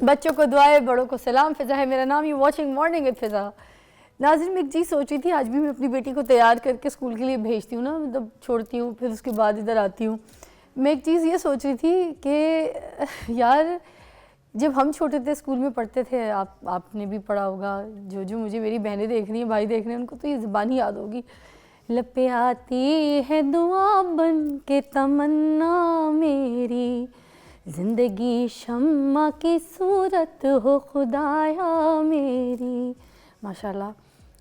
बच्चों को दुआएं, बड़ों को सलाम। फिजा है मेरा नाम, यू वाचिंग मॉर्निंग विद फिजा। नाज़रीन, मैं एक चीज़ सोच रही थी, आज भी मैं अपनी बेटी को तैयार करके स्कूल के लिए भेजती हूँ ना, मतलब छोड़ती हूँ फिर उसके बाद इधर आती हूँ। मैं एक चीज़ ये सोच रही थी कि यार जब हम छोटे थे स्कूल में पढ़ते थे, आपने भी पढ़ा होगा, जो जो मुझे मेरी बहनें देख रही हैं, भाई देख रहे हैं, उनको तो ये ज़बान ही याद होगी। लब पे आती है दुआ बन के तमन्ना मेरी, जिंदगी शम्मा की सूरत हो खुदाया मेरी। माशाल्लाह,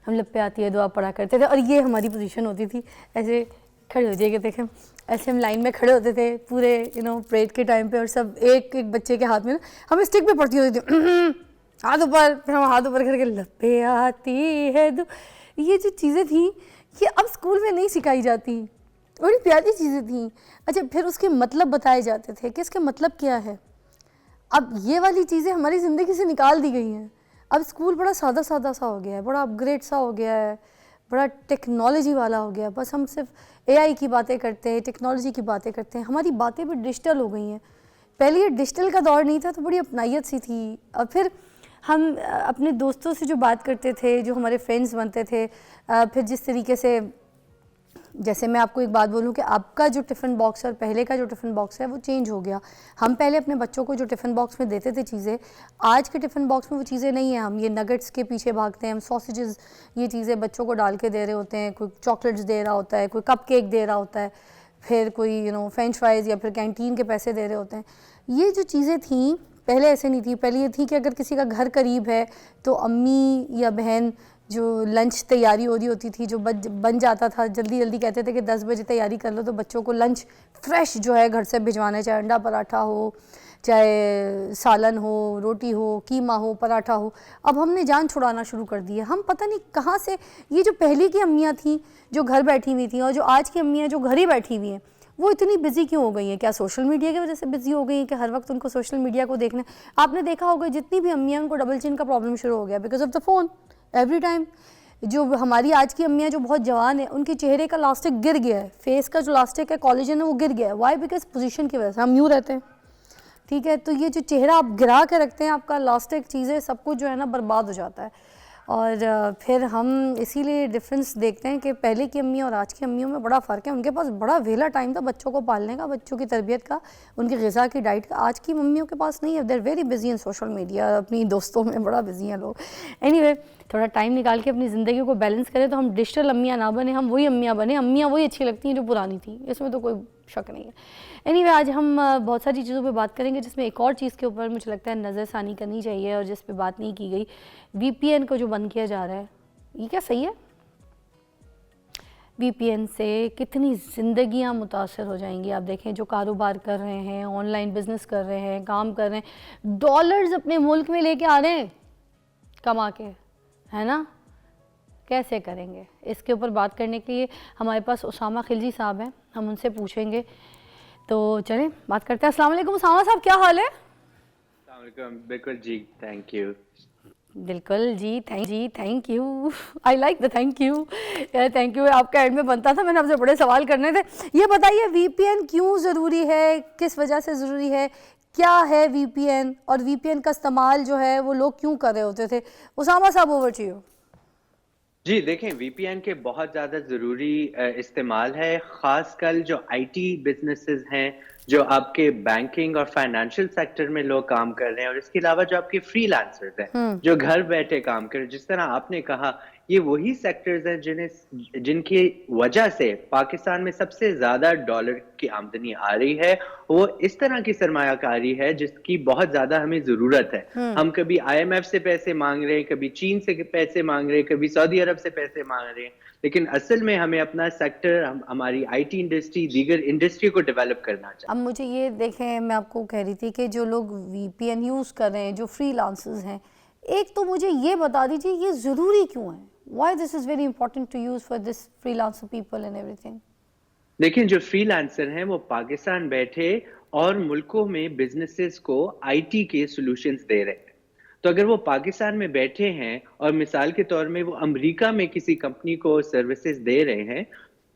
हम लब पे आती है दुआ पढ़ा करते थे और ये हमारी पोजीशन होती थी, ऐसे खड़े हो जाइए, देखें ऐसे हम लाइन में खड़े होते थे पूरे प्रेयर के टाइम पे, और सब एक एक बच्चे के हाथ में ना हमें स्टिक पे पड़ती होती थी, हाथ ऊपर, फिर हम हाथ ऊपर करके लब पे आती है ये जो चीज़ें थी ये अब स्कूल में नहीं सिखाई जाती, बड़ी प्यारी चीज़ें थी। अच्छा, फिर उसके मतलब बताए जाते थे कि इसका मतलब क्या है। अब ये वाली चीज़ें हमारी ज़िंदगी से निकाल दी गई हैं। अब स्कूल बड़ा सादा सादा सा हो गया है, बड़ा अपग्रेड सा हो गया है, बड़ा टेक्नोलॉजी वाला हो गया है। बस हम सिर्फ एआई की बातें करते हैं, टेक्नोलॉजी की बातें करते हैं, हमारी बातें भी डिजिटल हो गई हैं। पहले ये डिजिटल का दौर नहीं था तो बड़ी अपनाइत सी थी। और फिर हम अपने दोस्तों से जो बात करते थे, जो हमारे फ्रेंड्स बनते थे, फिर जिस तरीके से, जैसे मैं आपको एक बात बोलूं कि आपका जो टिफ़िन बॉक्स है और पहले का जो टिफ़िन बॉक्स है वो चेंज हो गया। हम पहले अपने बच्चों को जो टिफ़िन बॉक्स में देते थे चीज़ें, आज के टिफ़िन बॉक्स में वो चीज़ें नहीं हैं। हम ये नगेट्स के पीछे भागते हैं, हम सॉसेजेस, ये चीज़ें बच्चों को डाल के दे रहे होते हैं, कोई चॉकलेट्स दे रहा होता है, कोई कप केक दे रहा होता है, फिर कोई फ्रेंच फ्राइज़ या फिर कैंटीन के पैसे दे रहे होते हैं। ये जो चीज़ें थीं पहले ऐसे नहीं थी। पहले ये थी कि अगर किसी का घर करीब है तो अम्मी या बहन जो लंच तैयारी हो रही होती थी, जो बन जाता था, जल्दी जल्दी कहते थे कि 10 बजे तैयारी कर लो, तो बच्चों को लंच फ्रेश जो है घर से भिजवाना है, चाहे अंडा पराठा हो, चाहे सालन हो, रोटी हो, कीमा हो, पराठा हो। अब हमने जान छुड़ाना शुरू कर दी है। हम पता नहीं कहाँ से, ये जो पहले की अम्मियाँ थीं जो घर बैठी हुई थी और जो आज की अम्मियाँ जो घर ही बैठी हुई हैं, वो इतनी बिजी क्यों हो गई हैं? क्या सोशल मीडिया की वजह से बिजी हो गई हैं कि हर वक्त उनको सोशल मीडिया को देखना? आपने देखा होगा जितनी भी अम्मियाँ, उनको डबल चिन का प्रॉब्लम शुरू हो गया because of the phone every time. जो हमारी आज की अम्मियाँ जो बहुत जवान है, उनके चेहरे का लास्टिक गिर गया है, फेस का जो लास्टिक है, कोलेजन है, वो गिर गया है। वाई? बिकॉज पोजीशन की वजह से हम यूँ रहते हैं, ठीक है। तो ये जो चेहरा आप गिरा के रखते हैं, आपका लास्टिक चीज़ें सब कुछ जो है ना बर्बाद हो जाता है। और फिर हम इसीलिए डिफरेंस देखते हैं कि पहले की अम्मी और आज की अम्मियों में बड़ा फ़र्क है। उनके पास बड़ा वेला टाइम था बच्चों को पालने का, बच्चों की तरबियत का, उनकी ग़िज़ा की डाइट का। आज की मम्मियों के पास नहीं है। They are very busy in social media, अपनी दोस्तों में बड़ा बिजी हैं लोग। एनीवे, थोड़ा टाइम निकाल के अपनी ज़िंदगी को बैलेंस करें तो हम डिजिटल अम्मियाँ ना बने, हम वही अम्मियाँ बने। अम्मियाँ वही अच्छी लगती हैं जो पुरानी थी, इसमें तो कोई शक नहीं है। एनीवे, आज हम बहुत सारी चीज़ों पे बात करेंगे, जिसमें एक और चीज़ के ऊपर मुझे लगता है नज़रसानी करनी चाहिए और जिस पे बात नहीं की गई, वीपीएन को जो बंद किया जा रहा है, ये क्या सही है? वीपीएन से कितनी ज़िंदगियां मुतासर हो जाएंगी। आप देखें, जो कारोबार कर रहे हैं, ऑनलाइन बिजनेस कर रहे हैं, काम कर रहे हैं, डॉलर्स अपने मुल्क में लेके आ रहे हैं कमा के, है ना? कैसे करेंगे? इसके ऊपर बात करने के लिए हमारे पास उसामा खिलजी साहब हैं, हम उनसे पूछेंगे। तो चलें बात करते हैं। अस्सलाम वालेकुम उसामा साहब, क्या हाल है? बिल्कुल जी, थैंक यू। बिल्कुल जी, thank you. I like the thank you. Thank you आपका एंड में बनता था। मैंने आपसे बड़े सवाल करने थे। ये बताइए, वीपीएन क्यों ज़रूरी है, किस वजह से ज़रूरी है, क्या है वीपीएन, और वीपीएन का इस्तेमाल जो है वो लोग क्यों कर रहे होते थे? उसामा साहब, ओवर टू यू। जी देखें, वीपीएन के बहुत ज़्यादा ज़रूरी इस्तेमाल है, ख़ासकर जो आईटी बिजनेसेस हैं, जो आपके बैंकिंग और फाइनेंशियल सेक्टर में लोग काम कर रहे हैं, और इसके अलावा जो आपके फ्रीलांसर्स हैं, जो घर बैठे काम कर रहे हैं। जिस तरह आपने कहा, ये वही सेक्टर्स हैं जिनकी वजह से पाकिस्तान में सबसे ज़्यादा डॉलर की आमदनी आ रही है। वो इस तरह की सरमायाकारी है जिसकी बहुत ज़्यादा हमें ज़रूरत है। हम कभी आईएमएफ से पैसे मांग रहे हैं, कभी चीन से पैसे मांग रहे हैं, कभी सऊदी अरब से पैसे मांग रहे हैं, लेकिन असल में हमें अपना सेक्टर, हमारी आईटी इंडस्ट्री, दीगर इंडस्ट्री को डेवलप करना चाहिए। अब मुझे ये देखें, मैं आपको कह रही थी कि जो लोग वीपीएन यूज़ कर रहे हैं, जो फ्रीलांसर्स हैं, एक तो मुझे ये बता दीजिए ये ज़रूरी क्यों है? Why this is very important to use for this freelancer people and everything? देखिए, जो फ्रीलांसर हैं वो पाकिस्तान बैठे और मुल्कों में बिजनेसेस को आईटी के सॉल्यूशंस दे रहे हैं। तो अगर वो पाकिस्तान में बैठे हैं और मिसाल के तौर में वो अमेरिका में किसी कंपनी को सर्विसेज दे रहे हैं,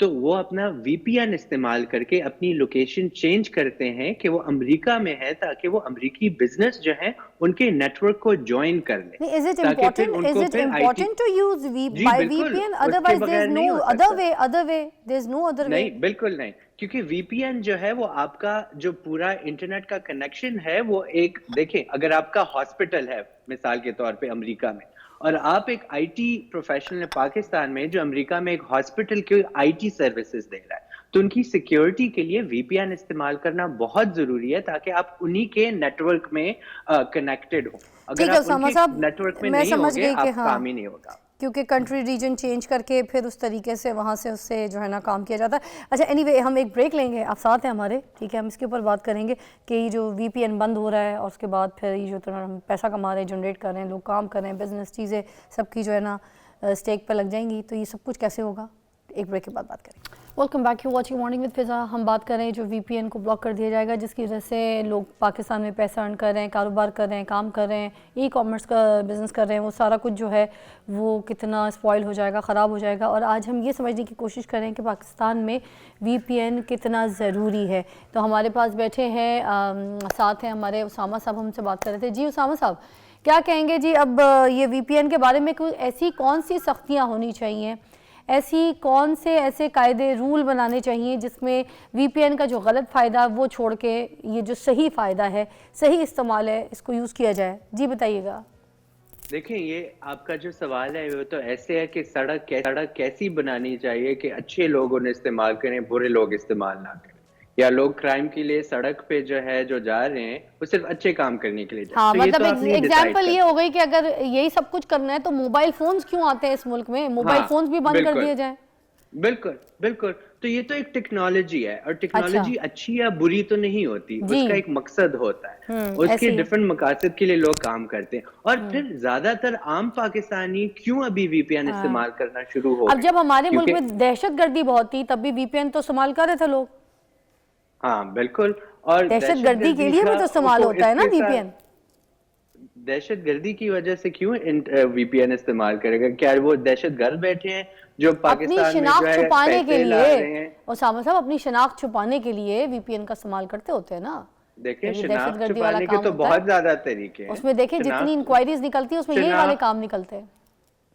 तो वो अपना वीपीएन इस्तेमाल करके अपनी लोकेशन चेंज करते हैं कि वो अमेरिका में है, ताकि वो अमेरिकी बिजनेस जो है उनके नेटवर्क को ज्वाइन कर ले, Is it ताकि फिर important? Is उनको it फिर आईटी। important to use जी by बिल्कुल, VPN? उसके Otherwise, there's बगैर no नहीं हो other सकता। way. Other way. There's no other way. नहीं, बिल्कुल नहीं, क्योंकि वीपीएन जो है वो आपका जो पूरा इंटरनेट का कनेक्शन है, वो एक देखें, अगर आपका हॉस्पिटल है मिसाल के तौर पे अमेरिका में, और आप एक आईटी प्रोफेशनल है पाकिस्तान में जो अमेरिका में एक हॉस्पिटल के आईटी सर्विसेज दे रहा है, तो उनकी सिक्योरिटी के लिए वीपीएन इस्तेमाल करना बहुत जरूरी है, ताकि आप उन्हीं के नेटवर्क में कनेक्टेड हो। ठीक अगर है आप उसामा उनके साहब, नेटवर्क में मैं नहीं समझ होगे, गई कि आप हाँ, काम ही नहीं होगा। क्योंकि कंट्री रीजन चेंज करके फिर उस तरीके से वहाँ से उससे जो है ना काम किया जाता है। अच्छा एनीवे, हम एक ब्रेक लेंगे, आप साथ हैं हमारे, ठीक है? हम इसके ऊपर बात करेंगे कि ये जो वीपीएन बंद हो रहा है और उसके बाद फिर ये जो तरह हम पैसा कमा रहे हैं, जनरेट कर रहे हैं, लोग काम कर रहे हैं, बिजनेस चीज़ें सबकी जो है ना स्टेक पर लग जाएंगी, तो ये सब कुछ कैसे होगा? एक ब्रेक के बाद बात करेंगे। Welcome back, you watching morning with Fiza. हम बात कर रहे हैं जो वीपीएन को ब्लॉक कर दिया जाएगा, जिसकी वजह से लोग पाकिस्तान में पैसा अर्न कर रहे हैं, कारोबार कर रहे हैं, काम कर रहे हैं, ई कॉमर्स का बिज़नेस कर रहे हैं, वो सारा कुछ जो है वो कितना स्पॉइल हो जाएगा, ख़राब हो जाएगा। और आज हम ये समझने की कोशिश कर रहे हैं कि पाकिस्तान में वीपीएन कितना ज़रूरी है। तो हमारे पास बैठे हैं, साथ हैं हमारे उसामा साहब, हमसे बात कर रहे थे। जी उसामा साहब, क्या कहेंगे जी अब ये वीपीएन के बारे में? कोई ऐसी कौन सी सख्तियाँ होनी चाहिए, ऐसी कौन से ऐसे कायदे रूल बनाने चाहिए जिसमें वीपीएन का जो गलत फ़ायदा वो छोड़ के ये जो सही फ़ायदा है, सही इस्तेमाल है, इसको यूज़ किया जाए? जी बताइएगा। देखिए, ये आपका जो सवाल है वो तो ऐसे है कि सड़क कैसी बनानी चाहिए कि अच्छे लोग उन्हें इस्तेमाल करें, बुरे लोग इस्तेमाल ना करें, या लोग क्राइम के लिए सड़क पे जो है जो जा रहे हैं वो सिर्फ अच्छे काम करने के लिए जाए। हाँ, तो ये मतलब तो आप नहीं डिसाइड एग्जाम्पल ये हो गई कि अगर यही सब कुछ करना है तो मोबाइल फोन्स क्यों आते हैं इस मुल्क में? मोबाइल हाँ, फोन्स भी बंद कर बिल्कुल दिए जाए। बिल्कुल बिल्कुल। तो ये तो एक टेक्नोलॉजी है, और अच्छा, टेक्नोलॉजी अच्छी या बुरी तो नहीं होती, जी, उसका एक मकसद होता है, ऐसे उसके ही है। डिफरेंट मकासद के लिए लोग काम करते हैं। और फिर ज्यादातर आम पाकिस्तानी क्यों अभी वीपीएन हाँ। इस्तेमाल करना शुरू हो अब गए? जब हमारे मुल्क क्योंकि में दहशतगर्दी बहुत थी तब भी वीपीएन तो इस्तेमाल कर रहे थे लोग। हाँ बिल्कुल, और दहशतगर्दी के लिए भी तो इस्तेमाल होता है ना वीपीएन। दहशतगर्दी की वजह से क्यों वीपीएन इस्तेमाल करेगा? क्या वो दहशतगर्द बैठे हैं जो अपनी पाकिस्तान में जो शिनाख्त है छुपाने के पैसे ला लिए, रहे हैं? उसामा साहब, अपनी शिनाख्त छुपाने के लिए वीपीएन का इस्तेमाल करते होते हैं ना। देखें, जब ये शिनाख्त दहशतगर्दी वाला छुपाने के काम तो होता है बहुत ज्यादा तरीके हैं। उसमें देखें जितनी इंक्वायरीज निकलती है उसमें यही वाले काम निकलते हैं।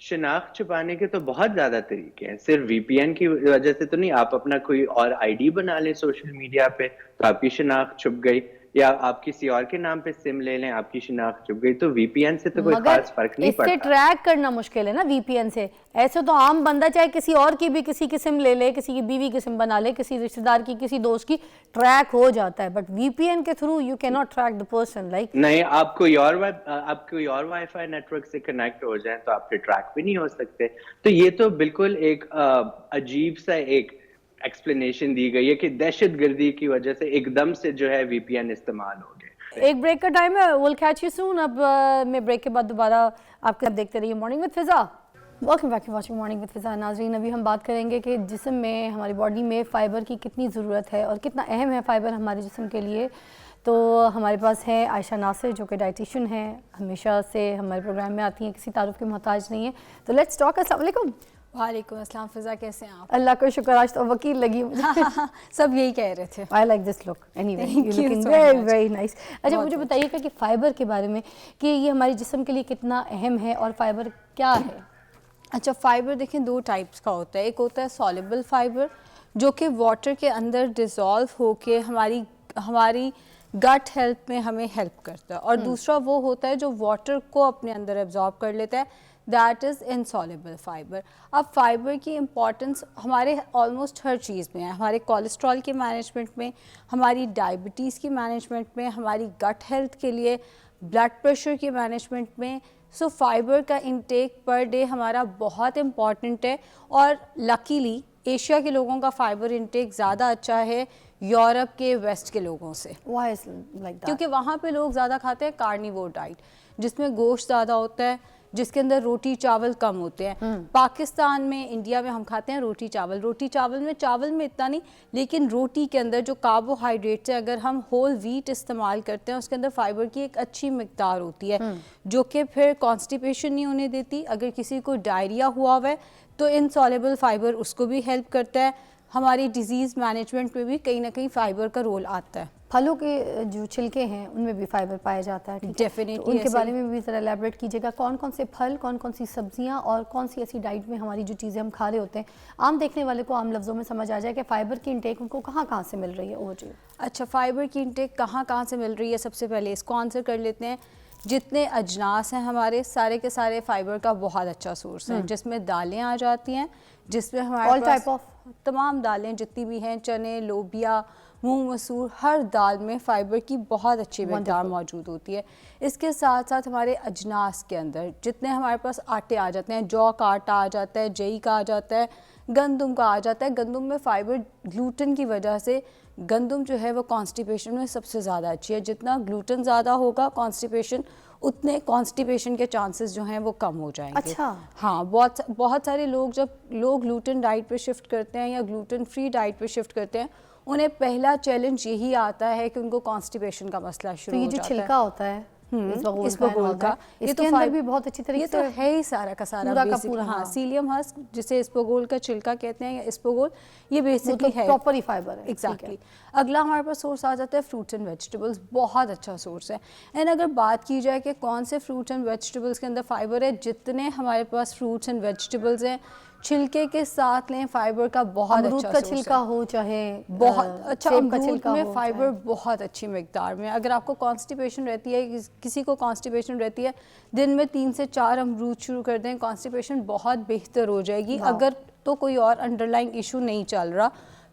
शिनाख्त छुपाने के तो बहुत ज्यादा तरीके हैं, सिर्फ वीपीएन की वजह से तो नहीं। आप अपना कोई और आईडी बना लें सोशल मीडिया पे तो आपकी शिनाख्त छुप गई, या आप किसी और के नाम पे सिम ले लें, आपकी शिनाख्त छुप गई। तो वीपीएन से तो कोई मगर खास फर्क नहीं इससे पड़ता। ट्रैक करना मुश्किल है ना वीपीएन से। ऐसे तो आम बंदा चाहे किसी और की भी किसी की सिम ले ले, किसी की बीवी की सिम बना ले, किसी रिश्तेदार की, किसी दोस्त की, ट्रैक हो जाता है। बट वीपीएन के through you can not track the person. Like नहीं, आप कोई और वाईफाई नेटवर्क से कनेक्ट हो जाए तो आप फिर ट्रैक भी नहीं हो सकते। तो ये तो बिल्कुल एक अजीब सा एक एक्सप्लेनेशन दी गई है कि दहशतगर्दी की वजह से एकदम से जो है वीपीएन इस्तेमाल हो गए। एक ब्रेक का टाइम है, विल कैच यू सून। अब मैं ब्रेक के बाद दोबारा आपके साथ देखते रहिए morning with Fiza. Welcome back, watching morning with Fiza. नाजरीन, अभी हम बात करेंगे कि जिस्म में, हमारी बॉडी में फ़ाइबर की कितनी ज़रूरत है और कितना अहम है फ़ाइबर हमारे जिस्म के लिए। तो हमारे पास है आयशा नासिर जो कि डाइटिशियन है, हमेशा से हमारे प्रोग्राम में आती हैं, किसी तारुफ के मोहताज नहीं है। तो लेट्स टॉक। अस्सलाम वालेकुम। वालेकुम अस्सलाम। फिजा कैसे हैं आप? अल्लाह का शुक्र, आज तो वकील लगी मुझे। सब यही कह रहे थे। I like this look. Anyway, you Thank you looking so very much. Very nice. अच्छा, बहुत मुझे बहुत। बताइएगा कि फ़ाइबर के बारे में कि ये हमारे जिस्म के लिए कितना अहम है और फ़ाइबर क्या है? अच्छा, फ़ाइबर देखें दो टाइप्स का होता है। एक होता है सॉल्युबल फ़ाइबर जो कि वाटर के अंदर डिज़ोल्व होके हमारी गट हेल्थ में हमें हेल्प करता है, और दूसरा वो होता है जो वाटर को अपने अंदर एब्जॉर्ब कर लेता है, दैट इज़ इनसॉल्युबल फ़ाइबर। अब फ़ाइबर की इम्पॉर्टेंस हमारे ऑलमोस्ट हर चीज़ में है, हमारे कोलेस्ट्रॉल के मैनेजमेंट में, हमारी डायबिटीज़ की मैनेजमेंट में, हमारी गट हेल्थ के लिए, ब्लड प्रेशर के मैनेजमेंट में। सो फाइबर का इंटेक पर डे हमारा बहुत इम्पॉर्टेंट है, और लकीली एशिया के लोगों का फ़ाइबर इंटेक ज़्यादा अच्छा है यूरोप के वेस्ट के लोगों से। Why is like that? क्योंकि वहाँ पे लोग ज़्यादा खाते हैं कार्निवोर डाइट, जिसमें गोश्त ज़्यादा होता है, जिसके अंदर रोटी चावल कम होते हैं। पाकिस्तान में, इंडिया में हम खाते हैं रोटी चावल में चावल में इतना नहीं, लेकिन रोटी के अंदर जो कार्बोहाइड्रेट्स है, अगर हम होल व्हीट इस्तेमाल करते हैं उसके अंदर फाइबर की एक अच्छी मिकदार होती है, जो कि फिर कॉन्स्टिपेशन नहीं होने देती। अगर किसी को डायरिया हुआ हुआ है तो इनसॉल्युबल फाइबर उसको भी हेल्प करता है। हमारी डिजीज़ मैनेजमेंट में भी कहीं ना कहीं फ़ाइबर का रोल आता है। फलों के जो छिलके हैं उनमें भी फाइबर पाया जाता है, ठीक है? Definitely, तो उनके ऐसे बारे ही। में भी ज़रा एलैबोरेट कीजिएगा, कौन कौन से फल, कौन कौन सी सब्जियां और कौन सी ऐसी डाइट में हमारी जो चीज़ें हम खा रहे होते हैं, आम देखने वाले को आम लफ्ज़ों में समझ आ जाए कि फ़ाइबर की इंटेक उनको कहाँ कहाँ से मिल रही है। Over to you. अच्छा, फ़ाइबर की इंटेक कहाँ कहाँ से मिल रही है, सबसे पहले इसको आंसर कर लेते हैं। जितने अजनास हैं हमारे सारे के सारे फ़ाइबर का बहुत अच्छा सोर्स है, जिसमें दालें आ जाती हैं, जिसमें All हमारे type पास तमाम दालें जितनी भी हैं, चने, लोबिया, मूंग मसूर, हर दाल में फ़ाइबर की बहुत अच्छी मकदार मौजूद होती है। इसके साथ साथ हमारे अजनास के अंदर जितने हमारे पास आटे आ जाते हैं, जौ का आटा आ जाता है, जई का आ जाता है, गंदम का आ जाता है। गंदम में फ़ाइबर ग्लूटेन की वजह से गंदम जो है वो कॉन्स्टिपेशन में सबसे ज़्यादा अच्छी है। जितना ग्लूटेन ज़्यादा होगा कॉन्स्टिपेशन, उतने कॉन्स्टिपेशन के चांसेस जो हैं वो कम हो जाएंगे। अच्छा। हाँ, बहुत सारे लोग जब लोग ग्लूटेन डाइट पे शिफ्ट करते हैं या ग्लूटेन फ्री डाइट पे शिफ्ट करते हैं, उन्हें पहला चैलेंज यही आता है कि उनको कॉन्स्टिपेशन का मसला तो शुरू ये हो जो जाता है। छिलका होता है इस बगोल का, ये तो अंदर भी बहुत अच्छी तरीके ये तो से है ही सारा का सारा पूरा का बेसिक। पूरा, हाँ, हाँ। सीलियम हस्क जिसे इसबगोल का छिलका कहते हैं या इसबगोल, ये बेसिकली है प्रॉपर ही फाइबर है। एग्जैक्टली। अगला हमारे पास सोर्स आ जाता है फ्रूट्स एंड वेजिटेबल्स, बहुत अच्छा सोर्स है। एंड अगर बात की जाए कि कौन से फ्रूट्स एंड वेजिटेबल्स के अंदर फाइबर है, जितने हमारे पास फ्रूट्स एंड वेजिटेबल्स हैं, छिलके के साथ लें, फाइबर का बहुत अमरूद अच्छा का सोर्स छिलका है। हो चाहे बहुत अच्छा, सेब का अमरूद छिलका में हो फाइबर चाहे- बहुत अच्छी मिकदार में। अगर आपको कॉन्स्टिपेशन रहती है, किसी को कॉन्स्टिपेशन रहती है, दिन में 3 से 4 अमरूद शुरू कर दें, कॉन्स्टिपेशन बहुत बेहतर हो जाएगी। वाह। अगर तो कोई और अंडरलाइंग इशू नहीं चल रहा,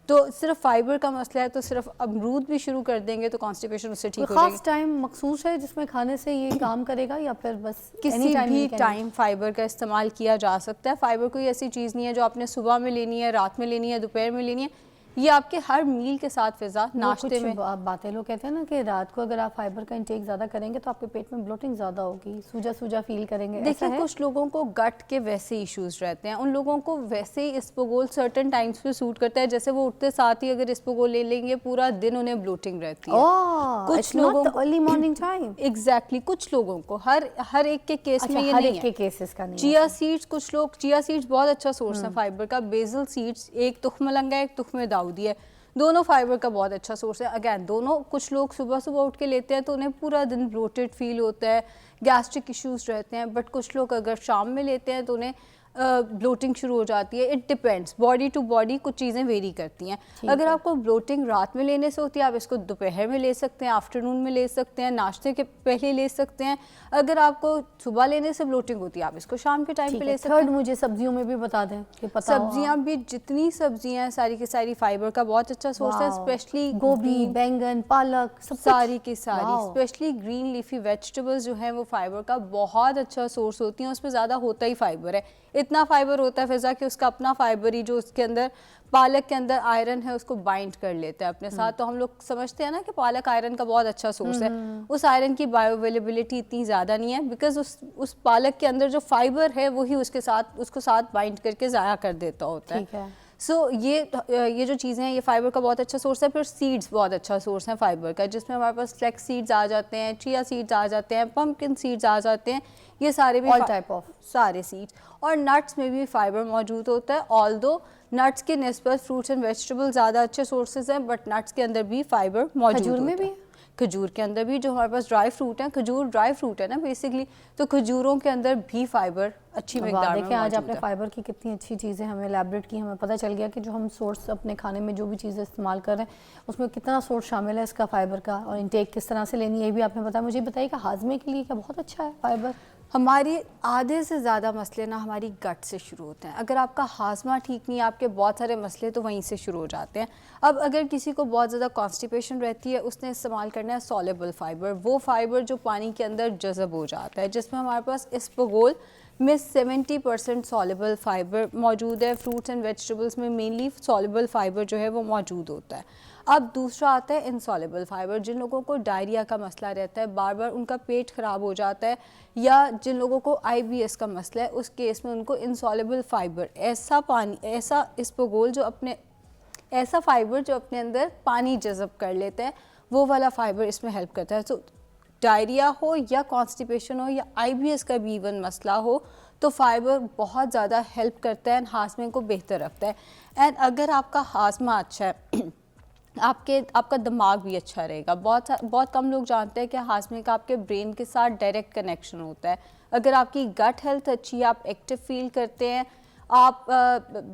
तो सिर्फ फाइबर का मसला है, तो सिर्फ अमरूद भी शुरू कर देंगे तो कॉन्स्टिपेशन उससे ठीक कोई हो जाएगी। खास टाइम मखसूस है जिसमें खाने से ये काम करेगा या फिर बस किसी anytime भी you can- टाइम फाइबर का इस्तेमाल किया जा सकता है। फाइबर कोई ऐसी चीज़ नहीं है जो आपने सुबह में लेनी है, रात में लेनी है, दोपहर में लेनी है। ये आपके हर मील के साथ फिजा, वो नाश्ते कुछ में। बातें लोग कहते हैं ना कि रात को अगर आप फाइबर का इंटेक ज़्यादा करेंगे तो आपके पेट में ब्लोटिंग ज़्यादा होगी, सूजा सूजा फील करेंगे, ऐसा देखिए, है? कुछ लोगों को गट के वैसे इश्यूज रहते हैं, उन लोगों को वैसे ही इसबगोल सर्टेन टाइम्स पे सूट करता है। जैसे वो उठते साथ ही अगर इसबगोल ले लेंगे, पूरा दिन उन्हें ब्लोटिंग रहती है। ओह, कुछ लोगों को अर्ली मॉर्निंग टाइम। एग्जैक्टली, कुछ लोगों को, हर एक के केस अच्छा, में ये हर नहीं एक है। के केसेस का नहीं है। चिया सीड्स, कुछ लोग, चिया सीड्स बहुत अच्छा सोर्स है फाइबर का। बेसल सीड्स, एक तुख्म लंगा एक तुख्म दाऊदी है, दोनों फाइबर का बहुत अच्छा सोर्स है। अगैन दोनों, कुछ लोग सुबह सुबह उठ के लेते हैं तो उन्हें पूरा दिन ब्लोटेड फील होता है, गैस्ट्रिक इश्यूज रहते हैं। बट कुछ लोग अगर शाम में लेते हैं तो उन्हें ब्लोटिंग शुरू हो जाती है। It depends, body to body कुछ चीज़ें वेरी करती हैं। अगर आपको ब्लोटिंग रात में लेने से होती है, आप इसको दोपहर में ले सकते हैं, आफ्टरनून में ले सकते हैं, नाश्ते के पहले ले सकते हैं। अगर आपको सुबह लेने से ब्लोटिंग होती है, आप इसको शाम के टाइम पे ले सकते हैं। थर्ड, मुझे सब्जियों में भी बता दें कि पता हो। सब्जियां भी, जितनी सब्जियां हैं सारी की सारी फाइबर का बहुत अच्छा सोर्स है। स्पेशली गोभी, बैंगन, पालक, सब सारी की सारी, wow. Specially green leafy vegetables जो हैं वो फाइबर का बहुत अच्छा सोर्स होती हैं। उसमें ज़्यादा होता ही फाइबर है, इतना फाइबर होता है फिजा कि उसका अपना फाइबर ही जो उसके अंदर, पालक के अंदर आयरन है, उसको बाइंड कर लेता है अपने साथ। तो हम लोग समझते हैं ना कि पालक आयरन का बहुत अच्छा सोर्स है। उस आयरन की बायो अवेलेबिलिटी इतनी ज़्यादा नहीं है, बिकॉज उस पालक के अंदर जो फाइबर है वही उसको साथ बाइंड करके ज़ाया कर देता होता है। ठीक है। सो ये जो चीज़ें हैं, ये फाइबर का बहुत अच्छा सोर्स है। फिर सीड्स बहुत अच्छा सोर्स है फाइबर का, जिसमें हमारे पास फ्लैक्स सीड्स आ जाते हैं, चिया सीड्स आ जाते हैं, पंपकिन सीड्स आ जाते हैं। ये सारे भी All type of। सारे सीड्स। और नट्स में भी फाइबर मौजूद होता है। ऑल्दो नट्स के निस्बत फ्रूट्स एंड वेजिटेबल ज़्यादा अच्छे सोर्सेज हैं, बट नट्स के अंदर भी फाइबर मौजूद खजूर में होता है। भी? खजूर के अंदर भी, जो हमारे पास ड्राई फ्रूट है, खजूर ड्राई फ्रूट है ना बेसिकली, तो खजूरों के अंदर भी फाइबर अच्छी मिकदार में देखिए, आज मौजूद आपने है। फाइबर की कितनी अच्छी चीज़ें हमें एलैबोरेट की। हमें पता चल गया कि जो हम सोर्स अपने खाने में जो भी चीज़ें इस्तेमाल कर रहे हैं उसमें कितना सोर्स शामिल है इसका फाइबर का, और इंटेक किस तरह से लेनी है ये भी आपने बताया। मुझे बताइए कि हाजमे के लिए क्या बहुत अच्छा है फाइबर? हमारी आधे से ज़्यादा मसले ना हमारी गट से शुरू होते हैं। अगर आपका हाजमा ठीक नहीं है, आपके बहुत सारे मसले तो वहीं से शुरू हो जाते हैं। अब अगर किसी को बहुत ज़्यादा कॉन्स्टिपेशन रहती है, उसने इस्तेमाल करना है सॉलेबल फाइबर, वो फाइबर जो पानी के अंदर जज़ब हो जाता है, जिसमें हमारे पास इसबगोल में 70% सॉलेबल फाइबर मौजूद है। फ्रूट्स एंड वेजिटेबल्स में मेनली सॉलेबल फाइबर जो है वो मौजूद होता है। अब दूसरा आता है इनसॉलेबल फाइबर। जिन लोगों को डायरिया का मसला रहता है, बार बार उनका पेट ख़राब हो जाता है, या जिन लोगों को IBS का मसला है, उस केस में उनको इनसॉलेबल फाइबर, ऐसा इसबगोल जो अपने, ऐसा फाइबर जो अपने अंदर पानी जज़ब कर लेता है, वो वाला फाइबर इसमें हेल्प करता है। तो डायरिया हो या कॉन्स्टिपेशन हो या IBS का भी इवन मसला हो, तो फाइबर बहुत ज़्यादा हेल्प करता है एंड हाजमे को बेहतर रखता है। एंड अगर आपका हाजमा अच्छा है आपका दिमाग भी अच्छा रहेगा। बहुत कम लोग जानते हैं कि हाजमे का आपके ब्रेन के साथ डायरेक्ट कनेक्शन होता है। अगर आपकी गट हेल्थ अच्छी है, आप एक्टिव फील करते हैं, आप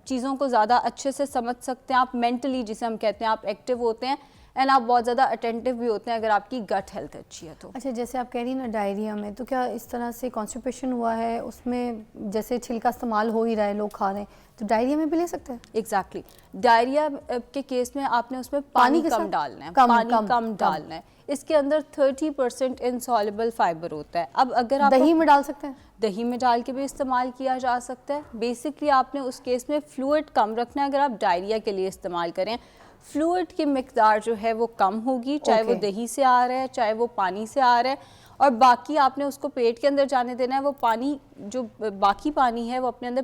चीज़ों को ज़्यादा अच्छे से समझ सकते हैं, आप मेंटली जिसे हम कहते हैं आप एक्टिव होते हैं एंड आप बहुत ज़्यादा अटेंटिव भी होते हैं अगर आपकी गट हेल्थ अच्छी है तो। अच्छा, जैसे आप कह रही हैं ना डायरिया में, तो क्या इस तरह से कॉन्स्टिपेशन हुआ है उसमें जैसे छिलका इस्तेमाल हो ही रहा है, लोग खा रहे हैं, तो डायरिया में भी ले सकते हैं? एग्जैक्टली डायरिया के केस में आपने उसमें पानी कम डालना है, पानी कम डालना है। इसके अंदर 30% इनसॉल्युबल फाइबर होता है। अब अगर आप दही में डाल सकते हैं? दही में डाल के भी इस्तेमाल किया जा सकता है। बेसिकली आपने उस केस में फ्लूइड कम रखना है अगर आप डायरिया के लिए इस्तेमाल करें। फ्लूइड की मिकदार जो है वो कम होगी, चाहे वो दही से आ रहा है चाहे वो पानी से आ रहा है, और बाकी आपने उसको पेट के अंदर जाने देना है। वो पानी जो बाकी पानी है वो अपने अंदर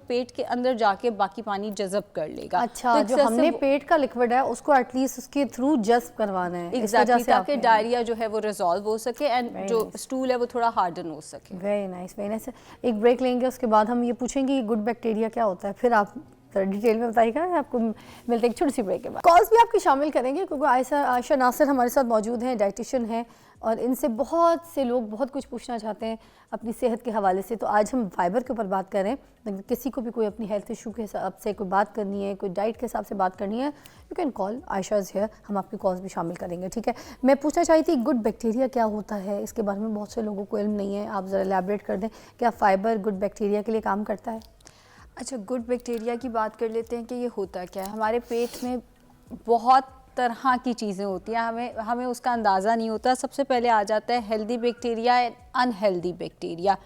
पेट के अंदर जाके बाकी पानी जज़ब कर लेगा। अच्छा, तो जो हमने पेट का लिक्विड है उसको एटलीस्ट उसके थ्रू जज़ब करवाना है। एग्जैक्टली, ताकि डायरिया जो है वो रिजॉल्व हो सके एंड जो स्टूल है वो थोड़ा हार्डन हो सके। Very nice, very nice. एक ब्रेक लेंगे, उसके बाद हम ये पूछेंगे गुड बैक्टीरिया क्या होता है, फिर आप डिटेल में बताइएगा। आपको मिलते हैं एक छोटी सी ब्रेक के बाद। कॉल्स भी आपकी शामिल करेंगे क्योंकि आयशा नासिर हमारे साथ मौजूद हैं, डाइटिशियन हैं, और इनसे बहुत से लोग बहुत कुछ पूछना चाहते हैं अपनी सेहत के हवाले से। तो आज हम फाइबर के ऊपर बात कर रहे हैं। किसी को भी कोई अपनी हेल्थ इशू के हिसाब से कोई बात करनी है, कोई डाइट के हिसाब से बात करनी है, you can call, Ayesha is here, हम आपकी कॉल्स भी शामिल करेंगे, ठीक है। मैं पूछना चाही थी गुड बैक्टीरिया क्या होता है, इसके बारे में बहुत से लोगों को इल्म नहीं है, आप ज़रा एलैबोरेट कर दें। क्या फाइबर गुड बैक्टीरिया के लिए काम करता है? अच्छा, गुड बैक्टीरिया की बात कर लेते हैं कि ये होता क्या है। हमारे पेट में बहुत तरह की चीज़ें होती हैं, हमें उसका अंदाज़ा नहीं होता। सबसे पहले आ जाता है healthy bacteria and unhealthy bacteria.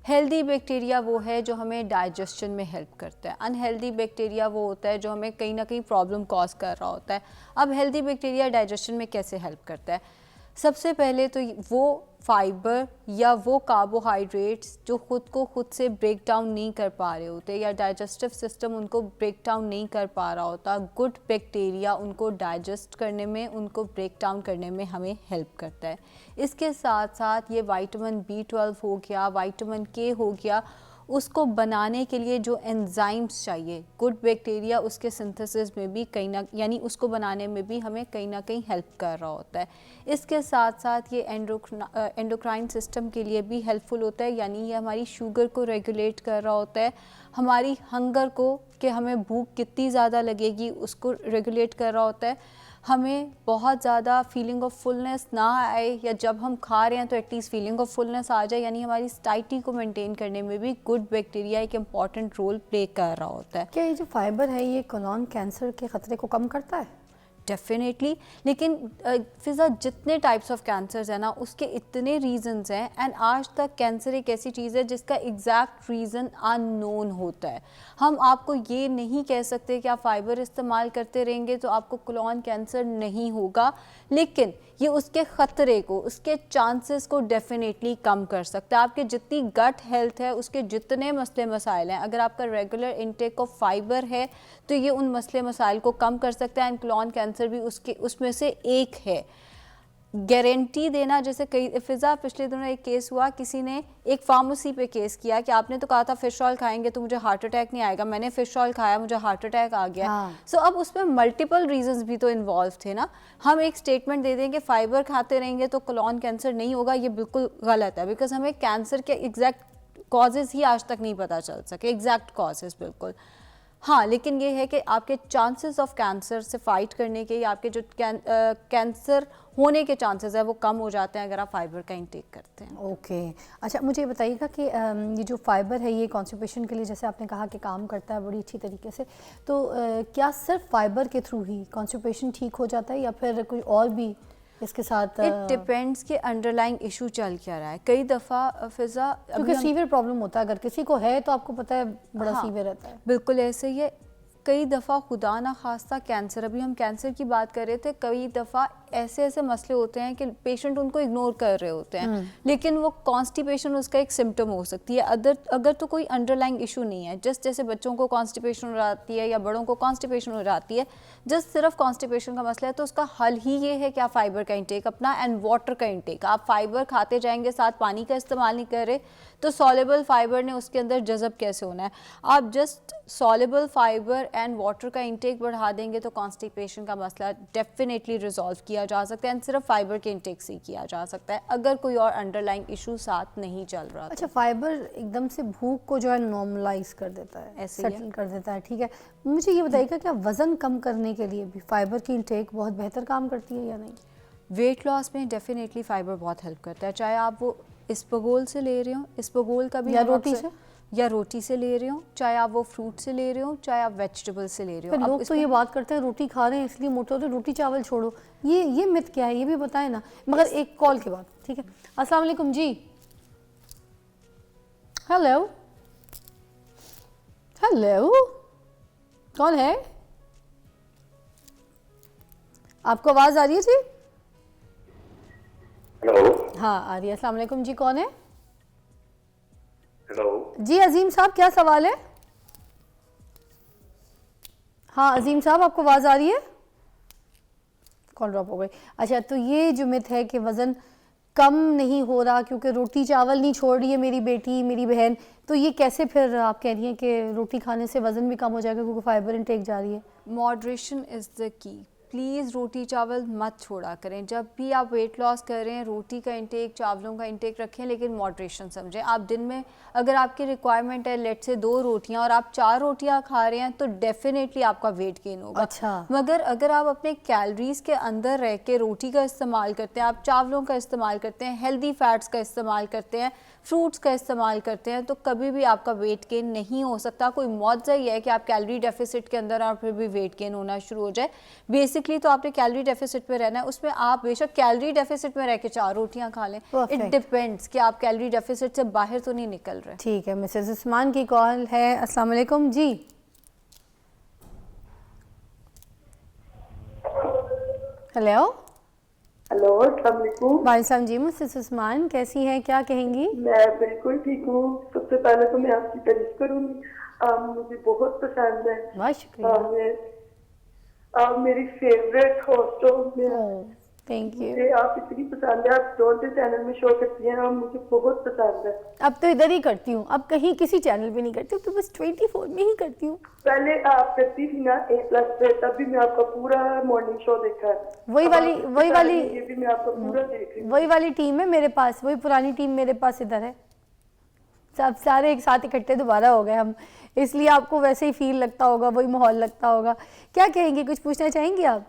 Healthy bacteria वो है जो हमें डाइजेशन में हेल्प करता है। अनहेल्दी बैक्टीरिया वो होता है जो हमें कहीं ना कहीं प्रॉब्लम कॉज कर रहा होता है। अब हेल्दी बैक्टीरिया डाइजेशन में कैसे हेल्प करता है? सबसे पहले तो वो फाइबर या वो कार्बोहाइड्रेट्स जो खुद से ब्रेक डाउन नहीं कर पा रहे होते या डाइजेस्टिव सिस्टम उनको ब्रेक डाउन नहीं कर पा रहा होता, गुड बैक्टीरिया उनको डाइजेस्ट करने में, उनको ब्रेक डाउन करने में हमें हेल्प करता है। इसके साथ साथ ये विटामिन B12 हो गया, विटामिन K हो गया, उसको बनाने के लिए जो एंजाइम्स चाहिए, गुड बैक्टीरिया उसके सिंथेसिस में भी यानी उसको बनाने में भी हमें कहीं ना कहीं हेल्प कर रहा होता है। इसके साथ साथ ये एंडोक्राइन सिस्टम के लिए भी हेल्पफुल होता है, यानी ये हमारी शुगर को रेगुलेट कर रहा होता है, हमारी हंगर को कि हमें भूख कितनी ज़्यादा लगेगी उसको रेगुलेट कर रहा होता है, हमें बहुत ज़्यादा फीलिंग ऑफ फुलनेस ना आए, या जब हम खा रहे हैं तो एटलीस्ट फीलिंग ऑफ फुलनेस आ जाए, यानी हमारी स्टाइटी को मेंटेन करने में भी गुड बैक्टीरिया एक इम्पॉर्टेंट रोल प्ले कर रहा होता है। क्या ये जो फाइबर है ये कोलोन कैंसर के ख़तरे को कम करता है? डेफिनेटली, लेकिन फिज़ा जितने टाइप्स ऑफ कैंसर्स हैं ना उसके इतने रीजंस हैं, एंड आज तक कैंसर एक ऐसी चीज़ है जिसका एग्जैक्ट रीज़न अननोन होता है। हम आपको ये नहीं कह सकते कि आप फाइबर इस्तेमाल करते रहेंगे तो आपको कोलोन कैंसर नहीं होगा, लेकिन ये उसके ख़तरे को, उसके चांसेस को डेफिनेटली कम कर सकता है। आपके जितनी गट हेल्थ है उसके जितने मसले मसाइल हैं, अगर आपका रेगुलर इंटेक ऑफ फाइबर है तो ये उन मसले मसाइल को कम कर सकता है, एंड कोलोन कैंसर भी उसमें से एक है। गारंटी देना, जैसे कई फिज़ा पिछले दिनों एक केस हुआ, किसी ने एक फार्मेसी पे केस किया कि आपने तो कहा था फिश ऑयल खाएंगे तो मुझे हार्ट अटैक नहीं आएगा, मैंने फिश ऑयल खाया मुझे हार्ट अटैक आ गया। सो अब उसमें मल्टीपल रीजंस भी तो इन्वॉल्व थे ना। हम एक स्टेटमेंट दे देंगे फाइबर खाते रहेंगे तो कोलोन कैंसर नहीं होगा, ये बिल्कुल गलत है, बिकॉज हमें कैंसर के एग्जैक्ट कॉजेज़ ही आज तक नहीं पता चल सके, एग्जैक्ट कॉजेज़ बिल्कुल। हाँ, लेकिन ये है कि आपके चांसेस ऑफ कैंसर से फाइट करने के, या आपके जो कैंसर होने के चांसेस है वो कम हो जाते हैं अगर आप फाइबर का इंटेक करते हैं। ओके, अच्छा मुझे बताइएगा कि ये जो फाइबर है ये कॉन्स्टिपेशन के लिए जैसे आपने कहा कि काम करता है बड़ी अच्छी तरीके से, तो क्या सिर्फ फाइबर के थ्रू ही कॉन्स्टिपेशन ठीक हो जाता है या फिर कोई और भी इसके साथ? इट डिपेंड्स कि अंडरलाइंग इशू चल क्या रहा है। कई दफ़ा फिज़ा क्योंकि सीवियर प्रॉब्लम होता है, अगर किसी को है तो आपको पता है बड़ा सीवियर रहता है। बिल्कुल ऐसे ही है। कई दफ़ा खुदा ना खास्ता कैंसर, अभी हम कैंसर की बात कर रहे थे, कई दफ़ा ऐसे ऐसे मसले होते हैं कि पेशेंट उनको इग्नोर कर रहे होते हैं, लेकिन वो कॉन्स्टिपेशन उसका एक सिम्टम हो सकती है। अगर तो कोई अंडरलाइंग इशू नहीं है, जस्ट जैसे बच्चों को कॉन्स्टिपेशन हो जाती है या बड़ों को कॉन्स्टिपेशन हो जाती है, जस्ट सिर्फ कॉन्स्टिपेशन का मसला है, तो उसका हल ही ये है कि आप फाइबर का इंटेक अपना एंड वाटर का इंटेक। आप फाइबर खाते जाएंगे, साथ पानी का इस्तेमाल नहीं कर रहे, तो सॉल्युबल फाइबर ने उसके अंदर जज़ब कैसे होना है। आप just soluble fibre and water का इंटेक बढ़ा देंगे तो कॉन्स्टिपेशन का मसला डेफिनेटली रिजॉल्व किया जा सकता है, एंड सिर्फ फाइबर के इंटेक से ही किया जा सकता है अगर कोई और अंडरलाइंग इशू साथ नहीं चल रहा। अच्छा, फाइबर एकदम से भूख को जो है नॉर्मलाइज कर देता है, ऐसे ही है। सेटल कर देता है, ठीक है। मुझे ये बताइएगा क्या वज़न कम करने के लिए भी फाइबर की इंटेक बहुत बेहतर काम करती है या नहीं? वेट लॉस में डेफिनेटली फाइबर बहुत हेल्प करता है, चाहे आप वो इसबगोल से ले रहे हो, इसबगोल का भी या हम रोटी अक्सर- से? या रोटी से ले रहे हो, चाहे आप वो फ्रूट से ले रहे हो, चाहे आप वेजिटेबल से ले रहे पर हो। अब लोग तो इसमें- ये बात करते हैं रोटी खा रहे हैं इसलिए मोटे हो रहे हैं, रोटी चावल छोड़ो, ये मिथ क्या है, ये भी बताएं ना, मगर एक कॉल के बाद, ठीक है। अस्सलाम वालेकुम जी। हेलो हेलो, कौन है? आपको आवाज आ रही है जी? हेलो। हाँ आ रही है। अस्सलाम वालेकुम जी, कौन है? हेलो। जी अजीम साहब, क्या सवाल है? हाँ अजीम साहब, आपको आवाज़ आ रही है? कॉल ड्रॉप हो गई। अच्छा, तो ये जो मिथ है कि वज़न कम नहीं हो रहा क्योंकि रोटी चावल नहीं छोड़ रही है मेरी बेटी मेरी बहन, तो ये कैसे फिर आप कह रही हैं कि रोटी खाने से वज़न भी कम हो जाएगा क्योंकि फाइबर इंटेक जा रही है? Moderation is the key. Please रोटी चावल मत छोड़ा करें। जब भी आप वेट लॉस कर रहे हैं, रोटी का इंटेक, चावलों का इंटेक रखें, लेकिन मॉडरेशन समझें। आप दिन में अगर आपकी रिक्वायरमेंट है लेट से 2 रोटियां और आप 4 रोटियां खा रहे हैं तो डेफिनेटली आपका वेट गेन होगा। अच्छा। मगर अगर आप अपने कैलोरीज के अंदर रह के रोटी का इस्तेमाल करते हैं, आप चावलों का इस्तेमाल करते हैं, हेल्दी फैट्स का इस्तेमाल करते हैं, फ्रूट्स का इस्तेमाल करते हैं, तो कभी भी आपका वेट गेन नहीं हो सकता। कोई मौजज़ा ही है कि आप कैलोरी डेफिसिट के अंदर और फिर भी वेट गेन होना शुरू हो जाए। बेसिकली तो आपने कैलोरी डेफिसिट पे रहना है, उसमें आप बेशक कैलोरी डेफिसिट में रह के 4 रोटियां खा लें। इट डिपेंड्स कि आप कैलोरी डेफिसिट से बाहर तो नहीं निकल रहे। ठीक है, मिसेस उस्मान की कॉल है। अस्सलाम वालेकुम जी। हेलो। हेलो, अस्सलाम वालेकुम। वालेकुम जी। मिसेस उस्मान कैसी हैं, क्या कहेंगी? मैं बिल्कुल ठीक हूँ। सबसे पहले तो मैं आपकी तारीफ करूँगी, आप मुझे बहुत पसंद है। बहुत शुक्रिया। आप मेरी फेवरेट होस्ट हो। Thank you. मुझे आप इतनी पसंद है, आप कौन से चैनल में शो करती हैं, आप मुझे बहुत पसंद है। अब तो इधर ही करती हूँ, अब कहीं किसी चैनल पे नहीं करती, अब तो बस 24 में ही करती हूँ। पहले आप करती थी ना A+ पे, तब भी मैं आपका पूरा मॉर्निंग शो देखा है। वही अब वाली- आप वही इसके वाली- बारे में ये भी मैं आपका पूरा देख रही हूँ। वही वाली टीम है मेरे पास, वही पुरानी टीम मेरे पास इधर है। सब सारे एक साथ इकट्ठे दोबारा हो गए हम, इसलिए आपको वैसे ही फील लगता होगा, वही माहौल लगता होगा। क्या कहेंगी, कुछ पूछना चाहेंगी आप?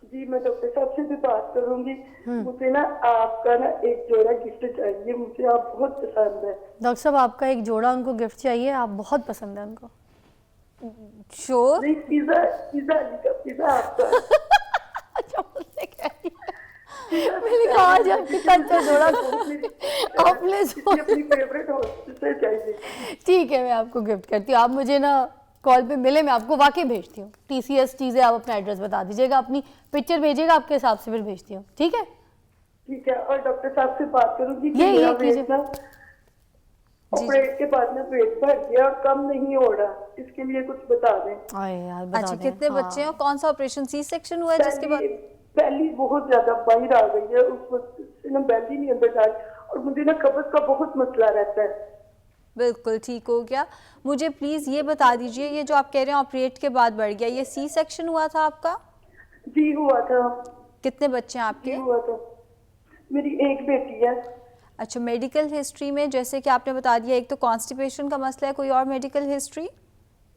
जी, मैं डॉक्टर साहब से भी बात करूंगी। मुझे ना आपका ना एक जोड़ा गिफ्ट चाहिए, मुझे आप बहुत पसंद है। डॉक्टर साहब आपका एक जोड़ा उनको गिफ्ट चाहिए, आप बहुत पसंद है उनको। श्योर? नहीं, पिज्जा आपका। अच्छा, मुझसे कह रही है। मैंने कहा आज आप कितना अच्छा जोड़ा आपने अपनी फेवरेट होस्ट से चाहिए। ठीक है, मैं आपको गिफ्ट करती हूँ। आप मुझे ना कॉल पे मिले, मैं आपको वाकई भेजती हूँ। TCS चीज़ें आप अपना एड्रेस बता दीजिएगा, अपनी पिक्चर भेजिएगा, आपके हिसाब से फिर भेजती हूँ। ठीक है? ठीक है, और डॉक्टर साहब से बात करूंगी कि ये मेरा कीजिए। वेट ना ऑपरेट के बाद में पेट भर गया और कम नहीं हो रहा, इसके लिए कुछ बता दें। अरे यार बता अच्छा, दें। कितने हाँ। बच्चे हैं और कौन सा ऑपरेशन? सी सेक्शन हुआ है जिसके बाद? पहली बहुत ज्यादा बाहर आ गई है, उस वक्त से ना बैली नहीं अंदर जा रही, और मुझे ना कब्ज का बहुत मसला रहता है। बिल्कुल ठीक हो गया। मुझे प्लीज़ ये बता दीजिए, ये जो आप कह रहे हैं ऑपरेट के बाद बढ़ गया, ये सी सेक्शन हुआ था आपका? जी हुआ था। कितने बच्चे हैं जी आपके? हुआ था। मेरी एक बेटी है। अच्छा, मेडिकल हिस्ट्री में जैसे कि आपने बता दिया, एक तो कॉन्स्टिपेशन का मसला है, कोई और मेडिकल हिस्ट्री?